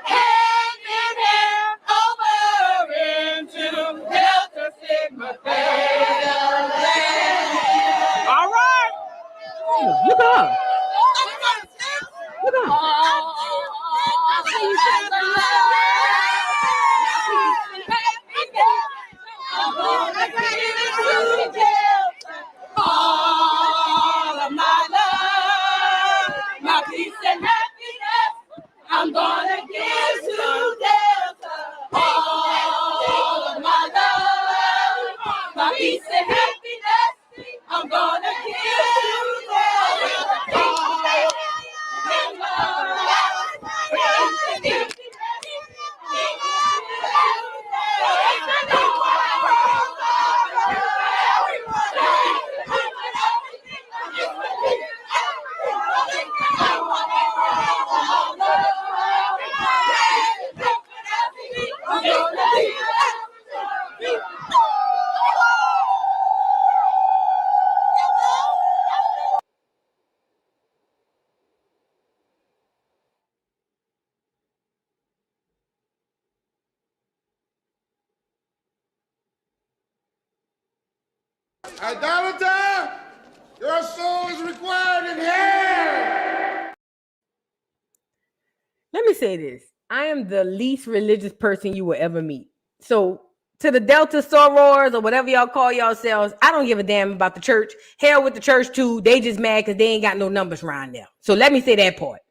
hand in hand, over into Delta Sigma Theta land. All right. Look at her. Look at her. All of my love, my peace and happiness, I'm gonna give to Delta. All of my love, my peace and happiness, I'm gonna give to Delta. Idolater, your soul is required in hell. Let me say this. I am the least religious person you will ever meet. So to the Delta sorors or whatever y'all call yourselves, I don't give a damn about the church. Hell with the church too. They just mad because they ain't got no numbers around there. So let me say that part.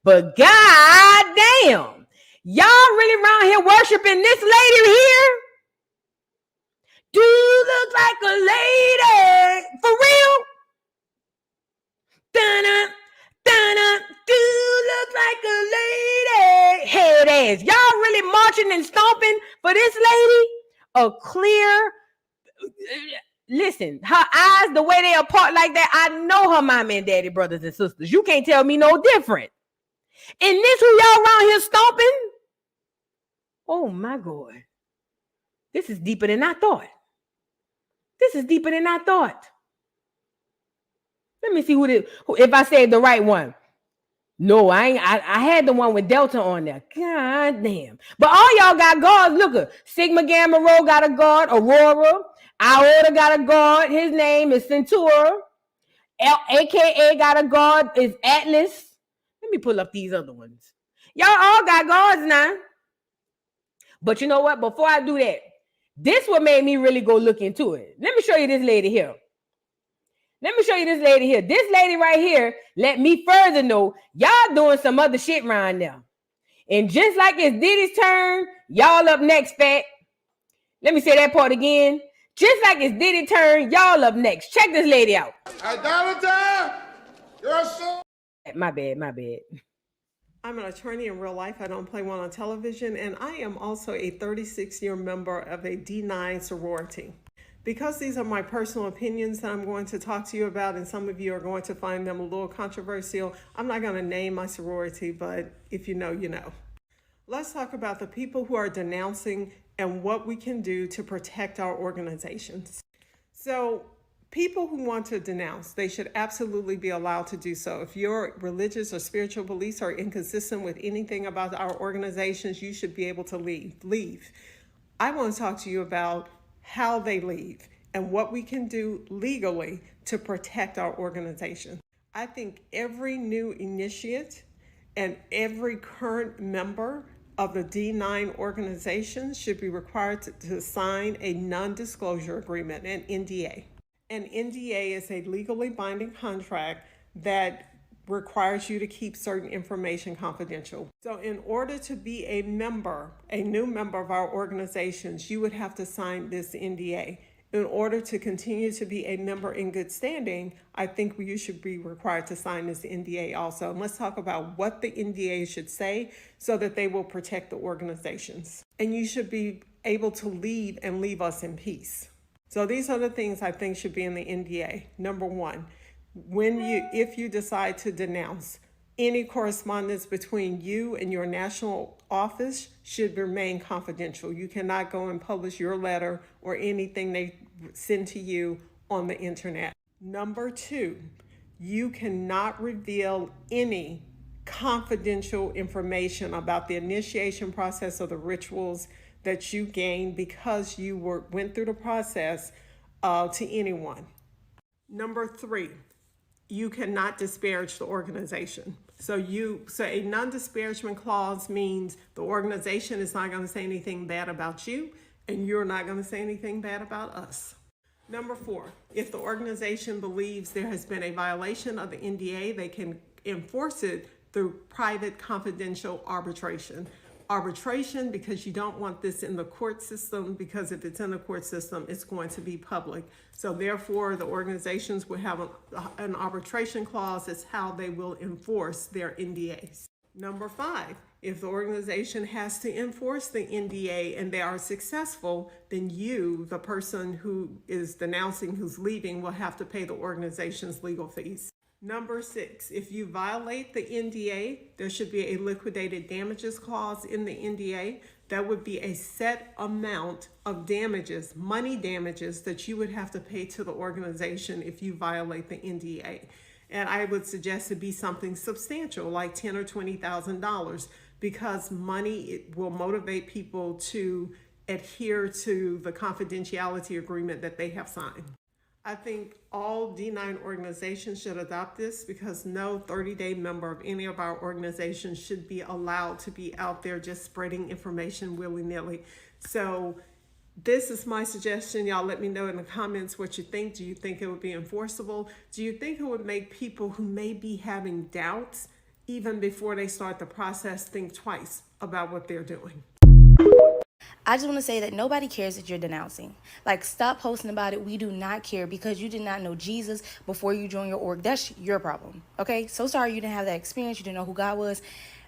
But god damn, y'all really around here worshiping this lady here? Do you look like a lady? For real? Dun-dun, dun-dun. Do you look like a lady? Head ass. Y'all really marching and stomping for this lady? A clear... Listen, her eyes, the way they apart like that, I know her mama and daddy, brothers and sisters. You can't tell me no different. And this who y'all around here stomping? Oh my God. This is deeper than I thought. This is deeper than I thought. Let me see if I said the right one. No, I ain't. I had the one with Delta on there. God damn. But all y'all got guards. Look at Sigma Gamma Rho got a guard. Aurora. Iota got a guard. His name is Centaur. AKA got a guard. Is Atlas. Let me pull up these other ones. Y'all all got guards now. But you know what? Before I do that, this what made me really go look into it. Let me show you this lady here. Let me show you this lady here. This lady right here let me further know y'all doing some other shit around now. And just like it's Diddy's turn, y'all up next, Fat. Let me say that part again. Just like it's Diddy's turn, y'all up next. Check this lady out. Idolater, you're so... My bad. I'm an attorney in real life. I don't play one on television. And I am also a 36-year member of a D9 sorority. Because these are my personal opinions that I'm going to talk to you about, and some of you are going to find them a little controversial, I'm not going to name my sorority, but if you know, you know. Let's talk about the people who are denouncing and what we can do to protect our organizations. So, people who want to denounce, they should absolutely be allowed to do so. If your religious or spiritual beliefs are inconsistent with anything about our organizations, you should be able to leave. I want to talk to you about how they leave and what we can do legally to protect our organization. I think every new initiate and every current member of the D9 organization should be required to sign a non-disclosure agreement, an NDA. An NDA is a legally binding contract that requires you to keep certain information confidential. So in order to be a member, a new member of our organizations, you would have to sign this NDA. In order to continue to be a member in good standing, I think you should be required to sign this NDA also. And let's talk about what the NDA should say so that they will protect the organizations. And you should be able to leave and leave us in peace. So these are the things I think should be in the NDA. Number one, if you decide to denounce, any correspondence between you and your national office should remain confidential. You cannot go and publish your letter or anything they send to you on the internet. Number two, you cannot reveal any confidential information about the initiation process or the rituals that you gained because you went through the process to anyone. Number three, you cannot disparage the organization. So a non-disparagement clause means the organization is not going to say anything bad about you, and you're not going to say anything bad about us. Number four, if the organization believes there has been a violation of the NDA, they can enforce it through private confidential arbitration. Arbitration, because you don't want this in the court system, because if it's in the court system, it's going to be public. So therefore, the organizations will have an arbitration clause. It's how they will enforce their NDAs. Number five, if the organization has to enforce the NDA and they are successful, then you, the person who is denouncing, who's leaving, will have to pay the organization's legal fees. Number six, if you violate the NDA, there should be a liquidated damages clause in the NDA. That would be a set amount of damages, money damages, that you would have to pay to the organization if you violate the NDA. And I would suggest it be something substantial, like $10,000 or $20,000, because money will motivate people to adhere to the confidentiality agreement that they have signed. I think all D9 organizations should adopt this, because no 30-day member of any of our organizations should be allowed to be out there just spreading information willy-nilly. So this is my suggestion. Y'all let me know in the comments what you think. Do you think it would be enforceable? Do you think it would make people who may be having doubts, even before they start the process, think twice about what they're doing? I just want to say that nobody cares that you're denouncing. Like, stop posting about it. We do not care, because you did not know Jesus before you joined your org. That's your problem, okay? So sorry you didn't have that experience. You didn't know who God was.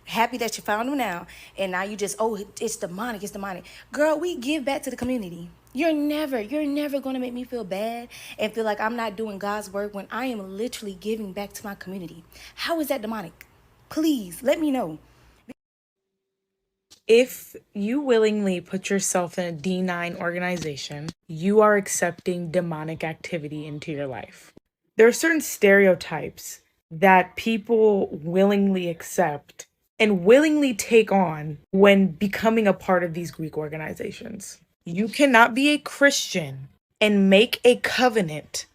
Happy that you found him now. And now you just, oh, it's demonic, it's demonic. Girl, we give back to the community. You're never going to make me feel bad and feel like I'm not doing God's work when I am literally giving back to my community. How is that demonic? Please, let me know. If you willingly put yourself in a D9 organization, you are accepting demonic activity into your life. There are certain stereotypes that people willingly accept and willingly take on when becoming a part of these Greek organizations. You cannot be a Christian and make a covenant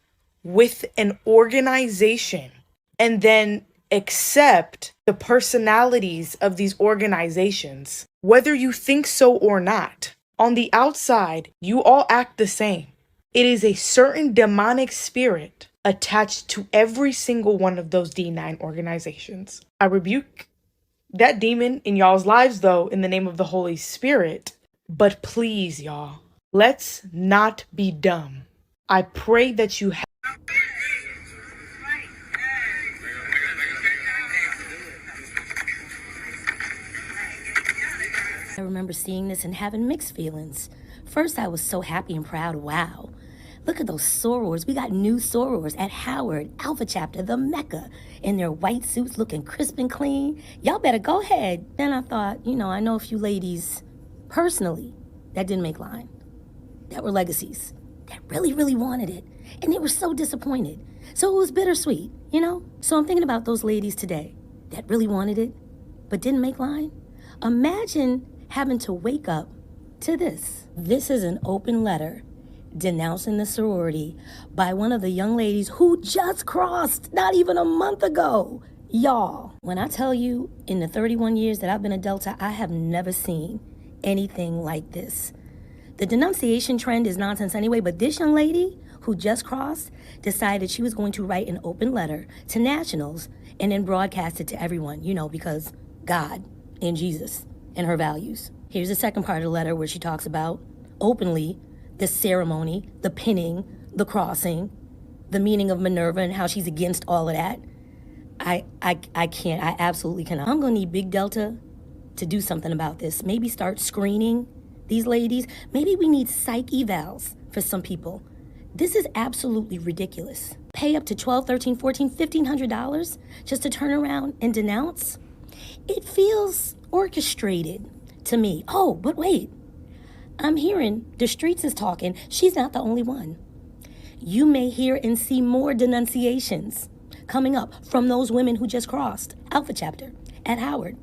with an organization and then accept the personalities of these organizations, whether you think so or not. On the outside, you all act the same. It is a certain demonic spirit attached to every single one of those D9 organizations. I rebuke that demon in y'all's lives, though, in the name of the Holy Spirit. But please, y'all, let's not be dumb. I pray that you have. I remember seeing this and having mixed feelings. First, I was so happy and proud, wow. Look at those sorors. We got new sorors at Howard, Alpha Chapter, the Mecca, in their white suits looking crisp and clean. Y'all better go ahead. Then I thought, I know a few ladies personally that didn't make line, that were legacies, that really, really wanted it. And they were so disappointed. So it was bittersweet, So I'm thinking about those ladies today that really wanted it, but didn't make line. Imagine having to wake up to this. This is an open letter denouncing the sorority by one of the young ladies who just crossed not even a month ago. Y'all, when I tell you in the 31 years that I've been a Delta, I have never seen anything like this. The denunciation trend is nonsense anyway, but this young lady who just crossed decided she was going to write an open letter to nationals and then broadcast it to everyone, because God and Jesus and her values. Here's the second part of the letter where she talks about openly the ceremony, the pinning, the crossing, the meaning of Minerva and how she's against all of that. I can't. I absolutely cannot. I'm going to need Big Delta to do something about this. Maybe start screening these ladies. Maybe we need psych evals for some people. This is absolutely ridiculous. Pay up to $1,200, $1,300, $1,400, $1,500 just to turn around and denounce? It feels orchestrated to me. Oh, but wait. I'm hearing the streets is talking. She's not the only one. You may hear and see more denunciations coming up from those women who just crossed Alpha Chapter at Howard.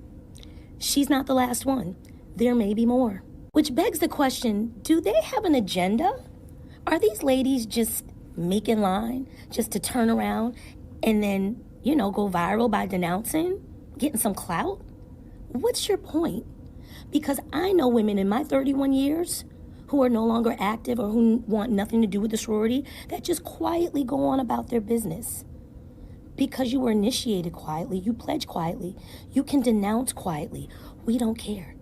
She's not the last one. There may be more. Which begs the question, do they have an agenda? Are these ladies just making line just to turn around and then, go viral by denouncing, getting some clout? What's your point? Because I know women in my 31 years who are no longer active or who want nothing to do with the sorority that just quietly go on about their business. Because you were initiated quietly, you pledge quietly, you can denounce quietly. We don't care.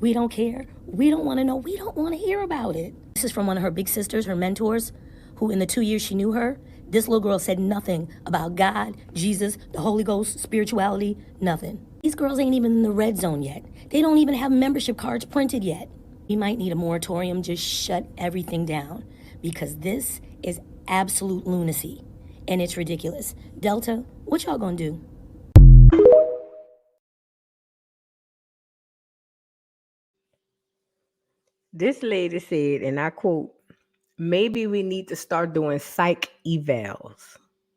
We don't care. We don't want to know. We don't want to hear about it. This is from one of her big sisters, her mentors, who in the 2 years she knew her, this little girl said nothing about God, Jesus, the Holy Ghost, spirituality, nothing. These girls ain't even in the red zone yet. They don't even have membership cards printed yet. We might need a moratorium, just shut everything down, because this is absolute lunacy, and it's ridiculous. Delta, what y'all gonna do? This lady said, and I quote, maybe we need to start doing psych evals.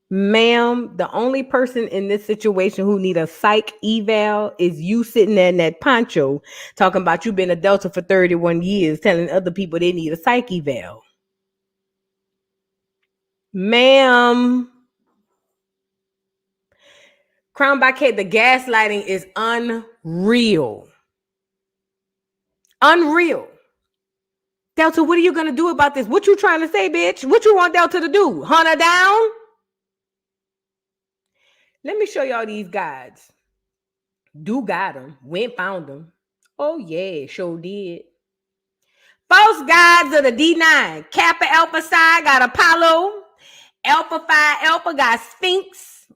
Ma'am, the only person in this situation who need a psych eval is you sitting there in that poncho talking about you been a Delta for 31 years telling other people they need a psych eval. Ma'am. Crown by K, the gaslighting is unreal. Unreal. Delta, what are you going to do about this? What you trying to say, bitch? What you want Delta to do? Hunt her down? Let me show y'all these guides. Do got them. Went found them. Oh, yeah, sure did. False guides of the D9. Kappa Alpha Psi got Apollo. Alpha Phi Alpha got Sphinx.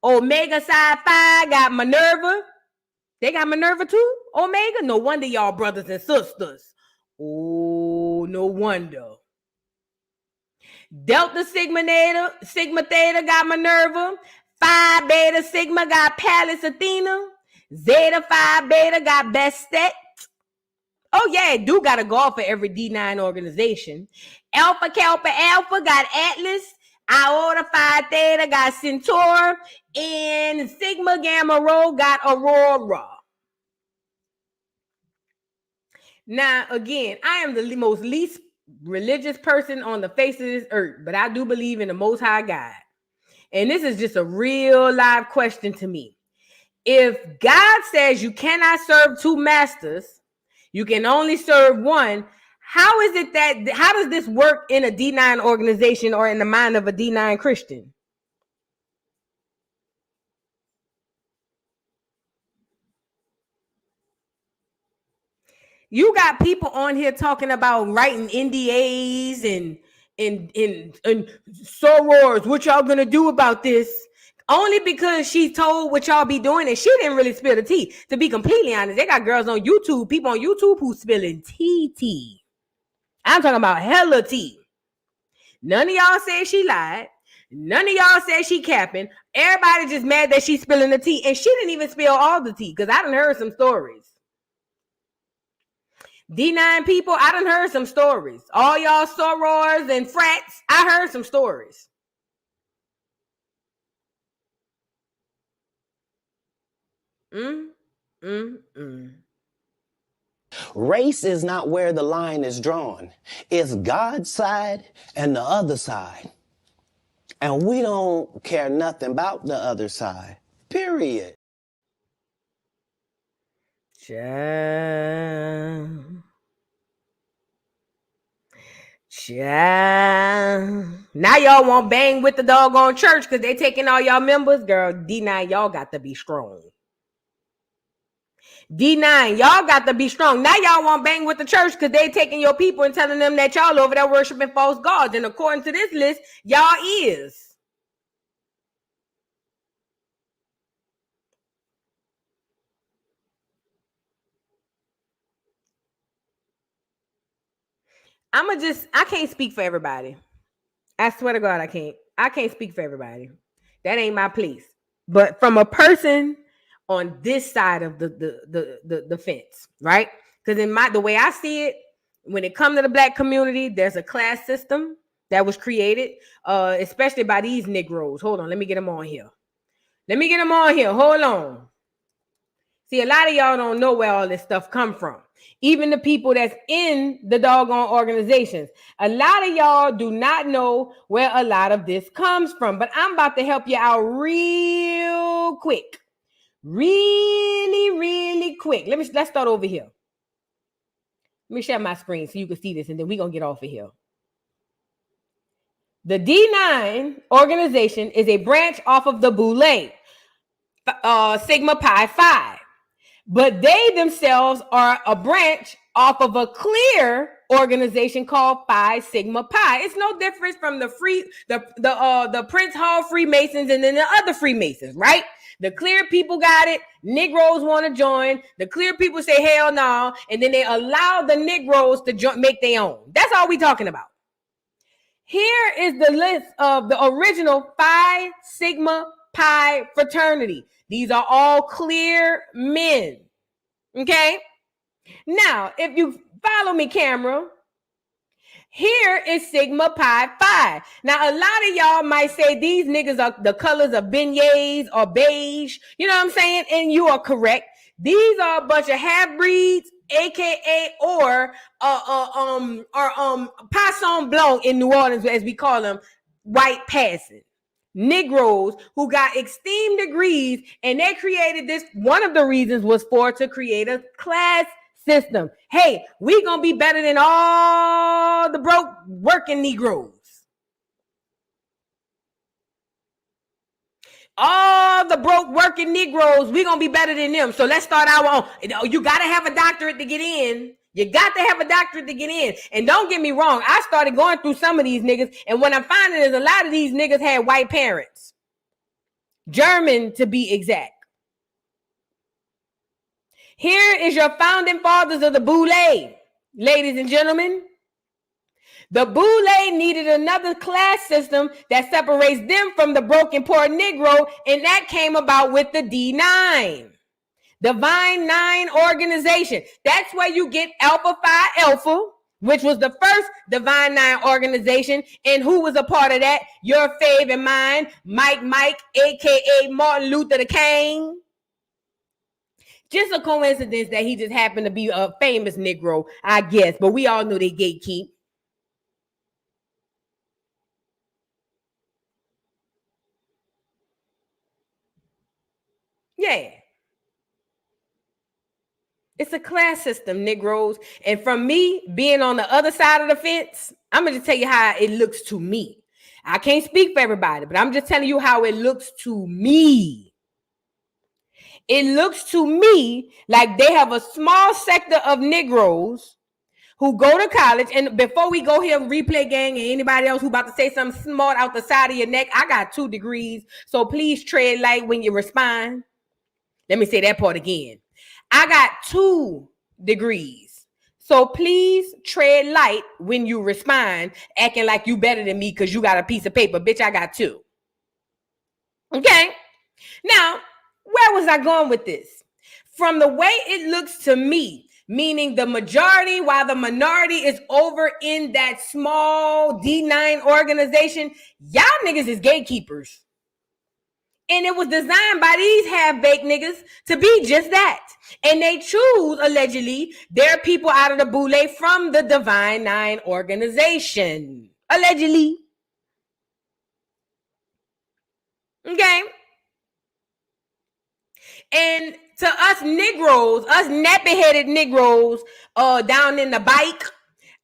Omega Psi Phi got Minerva. They got Minerva too? Omega? No wonder y'all brothers and sisters. Oh, no wonder. Delta Sigma Theta got Minerva. Phi Beta Sigma got Pallas Athena. Zeta Phi Beta got Bastet. Oh yeah, do got a golf for every D9 organization. Alpha Kappa Alpha got Atlas. Iota Phi Theta got Centaur. And Sigma Gamma Rho got Aurora. Now, again, I am the most least religious person on the face of this earth, but I do believe in the Most High God. And this is just a real live question to me. If God says you cannot serve two masters, you can only serve one, how does this work in a D9 organization or in the mind of a D9 Christian? You got people on here talking about writing NDAs and sorors. What y'all gonna do about this? Only because she told what y'all be doing, and she didn't really spill the tea. To be completely honest, they got girls on YouTube, people on YouTube who spilling tea. I'm talking about hella tea. None of y'all said she lied. None of y'all said she capping. Everybody just mad that she's spilling the tea. And she didn't even spill all the tea because I done heard some stories. D9 people, I done heard some stories. All y'all sorors and frats, I heard some stories. Race is not where the line is drawn. It's God's side and the other side. And we don't care nothing about the other side. Period. Child. Now y'all want bang with the doggone church because they taking all y'all members. Girl, D9, y'all got to be strong. D9, y'all got to be strong. Now y'all want bang with the church because they taking your people and telling them that y'all over there worshiping false gods. And according to this list, y'all is. I can't speak for everybody. I swear to God, I can't speak for everybody. That ain't my place. But from a person on this side of the fence, right? Because the way I see it, when it comes to the black community, there's a class system that was created, especially by these Negroes. Hold on, let me get them on here. Hold on. See, a lot of y'all don't know where all this stuff come from. Even the people that's in the doggone organizations. A lot of y'all do not know where a lot of this comes from. But I'm about to help you out real quick. Really, really quick. Let's start over here. Let me share my screen so you can see this, and then we're going to get off of here. The D9 organization is a branch off of the Boule, Sigma Pi Phi. But they themselves are a branch off of a clear organization called Phi Sigma Pi. It's no difference from the Prince Hall Freemasons and then the other Freemasons, right? The clear people got it. Negroes want to join. The clear people say hell no, and then they allow the Negroes to make their own. That's all we talking about. Here is the list of the original Phi Sigma Pi fraternity. These are all clear men. Okay? Now, if you follow me, camera, here is Sigma Pi Phi. Now, a lot of y'all might say these niggas are the colors of beignets or beige. You know what I'm saying? And you are correct. These are a bunch of half-breeds, aka or Poisson Blanc in New Orleans, as we call them, white passing. Negroes who got esteemed degrees, and they created this. One of the reasons was to create a class system. Hey, we gonna be better than all the broke working Negroes. All the broke working Negroes, we gonna be better than them. So let's start our own. You gotta have a doctorate to get in. You got to have a doctorate to get in. And don't get me wrong, I started going through some of these niggas, and what I'm finding is a lot of these niggas had white parents. German, to be exact. Here is your founding fathers of the Boule. Ladies and gentlemen, the Boule needed another class system that separates them from the broken poor Negro, and that came about with the D9. Divine Nine organization. That's where you get Alpha Phi Alpha, which was the first Divine Nine organization. And who was a part of that? Your fave and mine, Mike, a.k.a. Martin Luther the King. Just a coincidence that he just happened to be a famous Negro, I guess. But we all know they gatekeep. Yeah. It's a class system, Negroes. And from me being on the other side of the fence, I'm going to tell you how it looks to me. I can't speak for everybody, but I'm just telling you how it looks to me. It looks to me like they have a small sector of Negroes who go to college. And before we go here, replay gang and anybody else who about to say something smart out the side of your neck, I got 2 degrees. So please tread light when you respond. Let me say that part again. I got 2 degrees. So please tread light when you respond, acting like you better than me because you got a piece of paper. Bitch, I got two. Okay? Now, where was I going with this? From the way it looks to me, meaning the majority while the minority is over in that small D9 organization, y'all niggas is gatekeepers. And it was designed by these half-baked niggas to be just that. And they choose, allegedly, their people out of the boule from the Divine Nine organization. Allegedly. Okay? And to us Negroes, us nappy-headed Negroes down in the bike,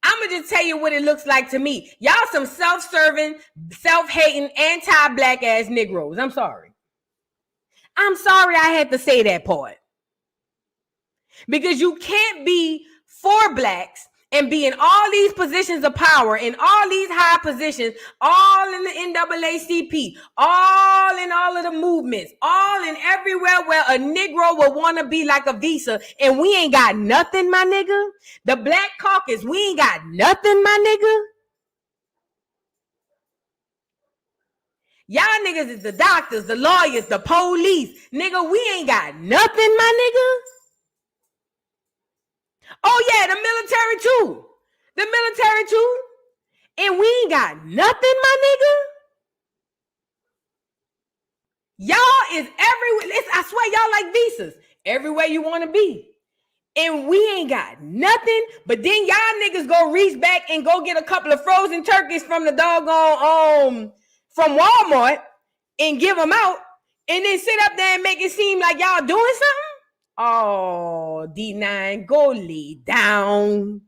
I'm going to just tell you what it looks like to me. Y'all some self-serving, self-hating, anti-black ass Negroes. I'm sorry. I'm sorry I had to say that part. Because you can't be for blacks and be in all these positions of power, in all these high positions, all in the NAACP, all in all of the movements, all in everywhere where a Negro will want to be like a Visa, and we ain't got nothing, my nigga. The Black Caucus, we ain't got nothing, my nigga. Y'all niggas is the doctors, the lawyers, the police. Nigga, we ain't got nothing, my nigga. Oh, yeah, the military too. The military too. And we ain't got nothing, my nigga. Y'all is everywhere. I swear y'all like visas. Everywhere you want to be. And we ain't got nothing. But then y'all niggas go reach back and go get a couple of frozen turkeys from the doggone, from Walmart and give them out. And then sit up there and make it seem like y'all doing something. Oh, D9, go lay down.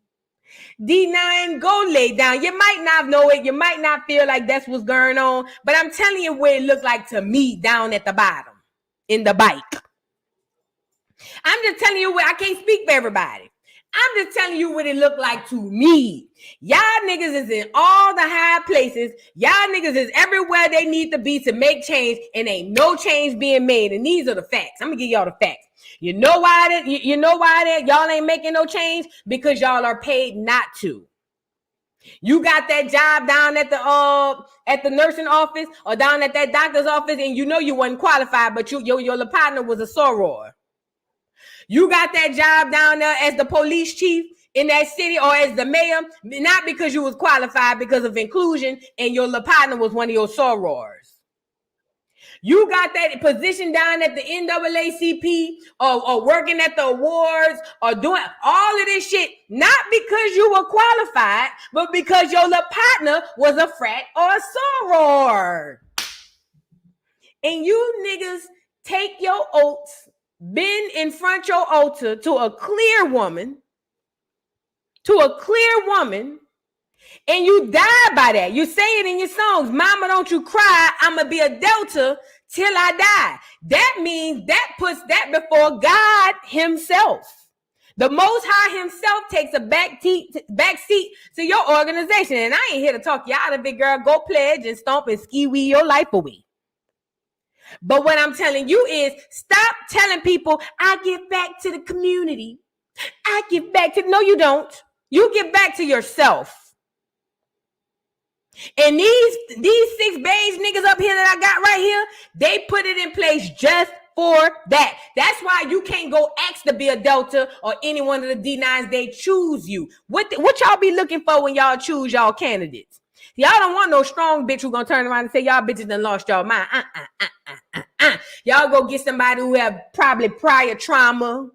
D9, go lay down. You might not know it. You might not feel like that's what's going on. But I'm telling you what it looked like to me down at the bottom in the bike. I'm just telling you what, I can't speak for everybody. I'm just telling you what it looked like to me. Y'all niggas is in all the high places. Y'all niggas is everywhere they need to be to make change, and ain't no change being made. And these are the facts. I'm gonna give y'all the facts. You know why that y'all ain't making no change? Because y'all are paid not to. You got that job down at the nursing office or down at that doctor's office, and you know you wasn't qualified, but your partner was a soror. You got that job down there as the police chief in that city or as the mayor, not because you was qualified, because of inclusion, and your partner was one of your sorors. You got that position down at the NAACP or working at the awards or doing all of this shit, not because you were qualified, but because your partner was a frat or a soror. And you niggas take your oaths, bend in front your altar to a clear woman, and you die by that. You say it in your songs. Mama, don't you cry. I'm going to be a Delta till I die. That means that puts that before God himself. The Most High himself takes a back seat to your organization. And I ain't here to talk you out of it, girl. Go pledge and stomp and ski-wee your life away. But what I'm telling you is stop telling people, I give back to the community. I give back to, no, you don't. You give back to yourself. And these 6 beige niggas up here that I got right here, they put it in place just for that. That's why you can't go ask to be a Delta or any one of the D9s. They choose you. What y'all be looking for when y'all choose y'all candidates? Y'all don't want no strong bitch who gonna turn around and say y'all bitches done lost y'all mind. Y'all go get somebody who have probably prior trauma.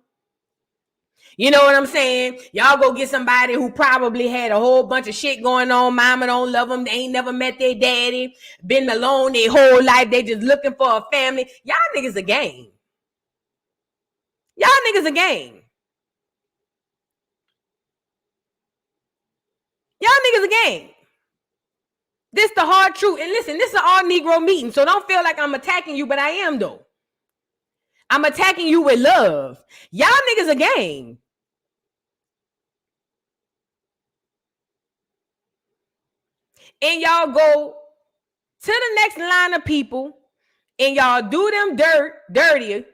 You know what I'm saying? Y'all go get somebody who probably had a whole bunch of shit going on. Mama don't love them. They ain't never met their daddy. Been alone their whole life. They just looking for a family. Y'all niggas a game. Y'all niggas a game. Y'all niggas a game. This the hard truth. And listen, this is an all Negro meeting. So don't feel like I'm attacking you, but I am though. I'm attacking you with love. Y'all niggas a game. And y'all go to the next line of people and y'all do them dirty,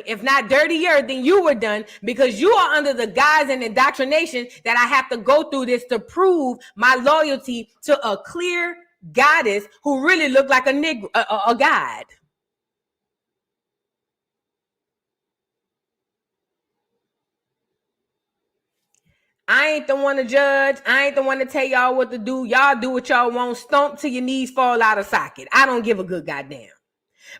if not dirtier than you were done, because you are under the guise and indoctrination that I have to go through this to prove my loyalty to a clear goddess who really looked like a nigga, a god. I ain't the one to judge. I ain't the one to tell y'all what to do. Y'all do what y'all want. Stomp till your knees fall out of socket. I don't give a good goddamn.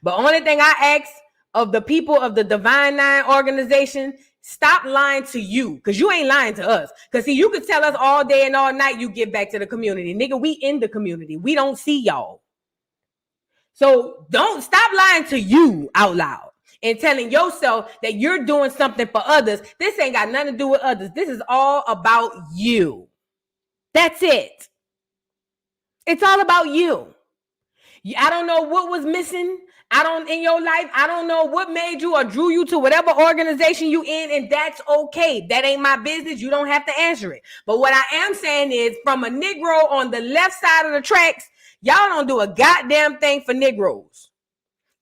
But only thing I ask of the people of the Divine Nine organization, stop lying to you, because you ain't lying to us. Because see, you could tell us all day and all night you get back to the community. Nigga, we in the community. We don't see y'all. So don't stop lying to you out loud and telling yourself that you're doing something for others. This ain't got nothing to do with others. This is all about you. That's it. It's all about you. I don't know what was missing. In your life, I don't know what made you or drew you to whatever organization you in, and that's okay. That ain't my business. You don't have to answer it. But what I am saying is, from a Negro on the left side of the tracks, y'all don't do a goddamn thing for Negroes.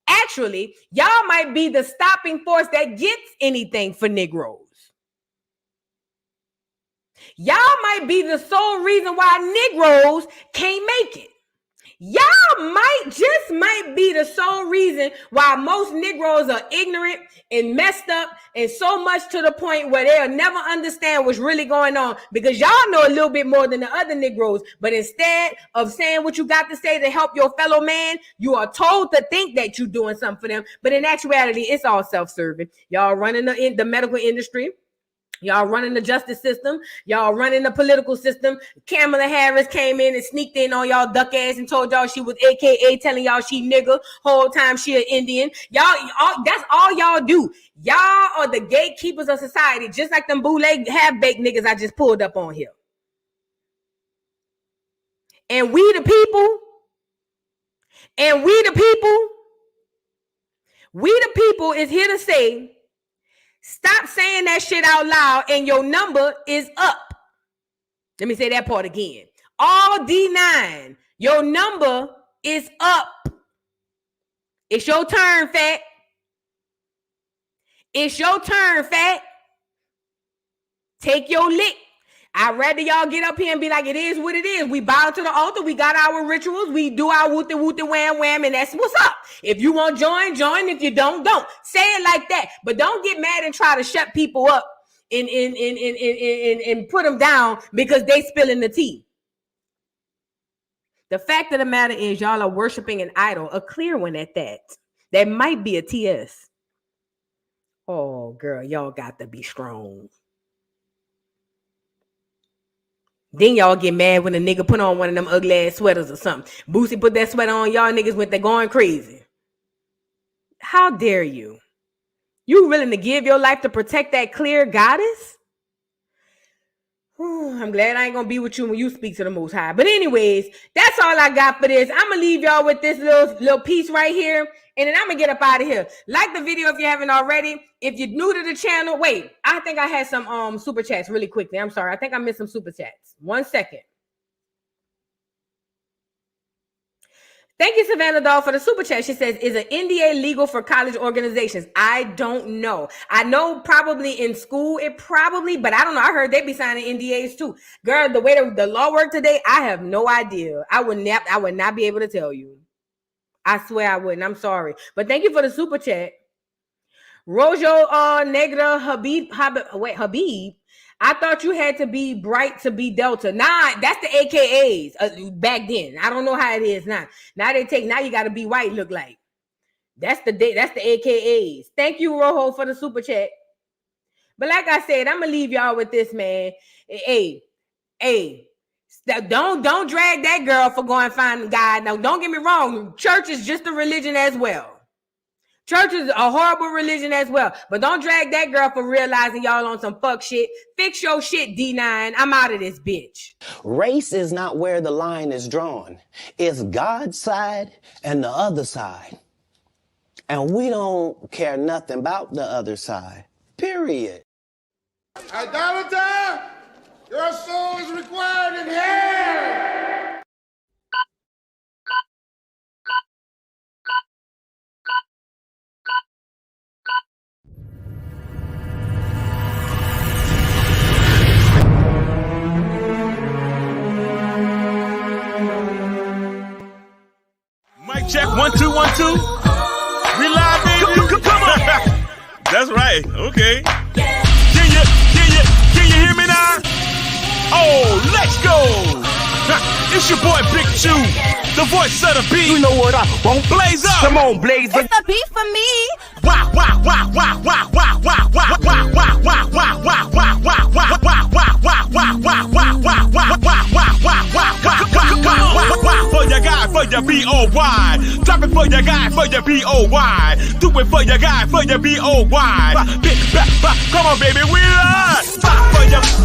Actually, y'all might be the stopping force that gets anything for Negroes. Y'all might be the sole reason why Negroes can't make it. Y'all might be the sole reason why most Negroes are ignorant and messed up, and so much to the point where they'll never understand what's really going on, because y'all know a little bit more than the other Negroes. But instead of saying what you got to say to help your fellow man, you are told to think that you're doing something for them. But in actuality, it's all self-serving. Y'all running the medical industry. Y'all running the justice system. Y'all running the political system. Kamala Harris came in and sneaked in on y'all duck ass and told y'all she was AKA telling y'all she nigga. Whole time she an Indian. That's all y'all do. Y'all are the gatekeepers of society, just like them bootleg half-baked niggas I just pulled up on here. And we the people is here to say, stop saying that shit out loud, and your number is up. Let me say that part again. All D9, your number is up. It's your turn, fat. It's your turn, fat. Take your lick. I'd rather y'all get up here and be like, it is what it is. We bow to the altar. We got our rituals. We do our wooty wooty wham wham, and that's what's up. If you want join, join. If you don't. Say it like that. But don't get mad and try to shut people up and put them down because they spilling the tea. The fact of the matter is, y'all are worshiping an idol, a clear one at that. That might be a TS. Oh, girl, y'all got to be strong. Then y'all get mad when a nigga put on one of them ugly ass sweaters or something. Boosie put that sweater on, y'all niggas went there going crazy. How dare you? You willing to give your life to protect that clear goddess? I'm glad I ain't gonna be with you when you speak to the Most High. But anyways, that's all I got for this. I'm gonna leave y'all with this little piece right here, and then I'm gonna get up out of here. Like the video if you haven't already. If you're new to the channel, wait, I think I had some super chats really quickly. I'm sorry, I think I missed some super chats. 1 second. Thank you, Savannah Doll, for the super chat. She says, is an NDA legal for college organizations? I don't know. I know probably in school it probably, but I don't know. I heard they be signing NDAs too. Girl, the way the law worked today, I have no idea. I would not be able to tell you. I swear I wouldn't. I'm sorry. But thank you for the super chat. Rojo Negra Habib. I thought you had to be bright to be Delta. Nah, that's the AKAs back then. I don't know how it is now. Now you got to be white look like. That's the AKAs. Thank you, Rojo, for the super chat. But like I said, I'm going to leave y'all with this, man. Hey, don't drag that girl for going find God. Now, don't get me wrong. Church is just a religion as well. Church is a horrible religion as well. But don't drag that girl for realizing y'all on some fuck shit. Fix your shit, D9. I'm out of this bitch. Race is not where the line is drawn. It's God's side and the other side. And we don't care nothing about the other side. Period. Idolater, your soul is required in hell. Check 1 2 1 2. We live, baby. Come on. That's right. Okay. Can you hear me now? Oh, let's go. It's your boy Big Chew, the voice of the beat. You know what I won't blaze up. Come on, blaze up. It's the beat for me. Wah wah wah wah wah wah wah wah wah wah wah wah wah wah wah wah wah wah for your guy, for your B-O-Y. Drop it for your guy, for your B-O-Y. Do it for your guy, for your B-O-Y. Come on, baby, we are. For your boy.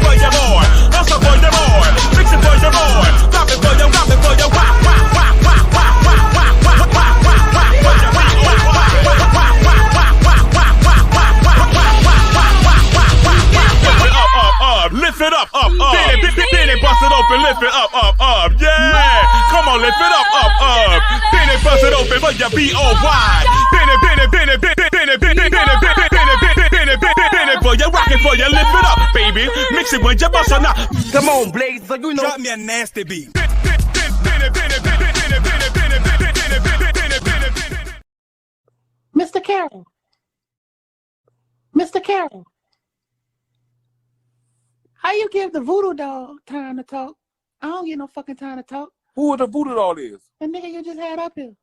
For your boy. Also for your boy. Fix it for your boy. Drop it for your, lift it up. Then it bust it open, lift it up. Yeah. Come on, lift it up. Then it bust it open for your B-O-Y. Bend it for you, rock it for you, lift it up, baby. Mix it with your bust or not. Come on, blaze, you know. Drop me a nasty beat. Mr. Carroll. Mr. Carroll. How you give the voodoo doll time to talk? I don't get no fucking time to talk. Who the voodoo doll is? The nigga you just had up here.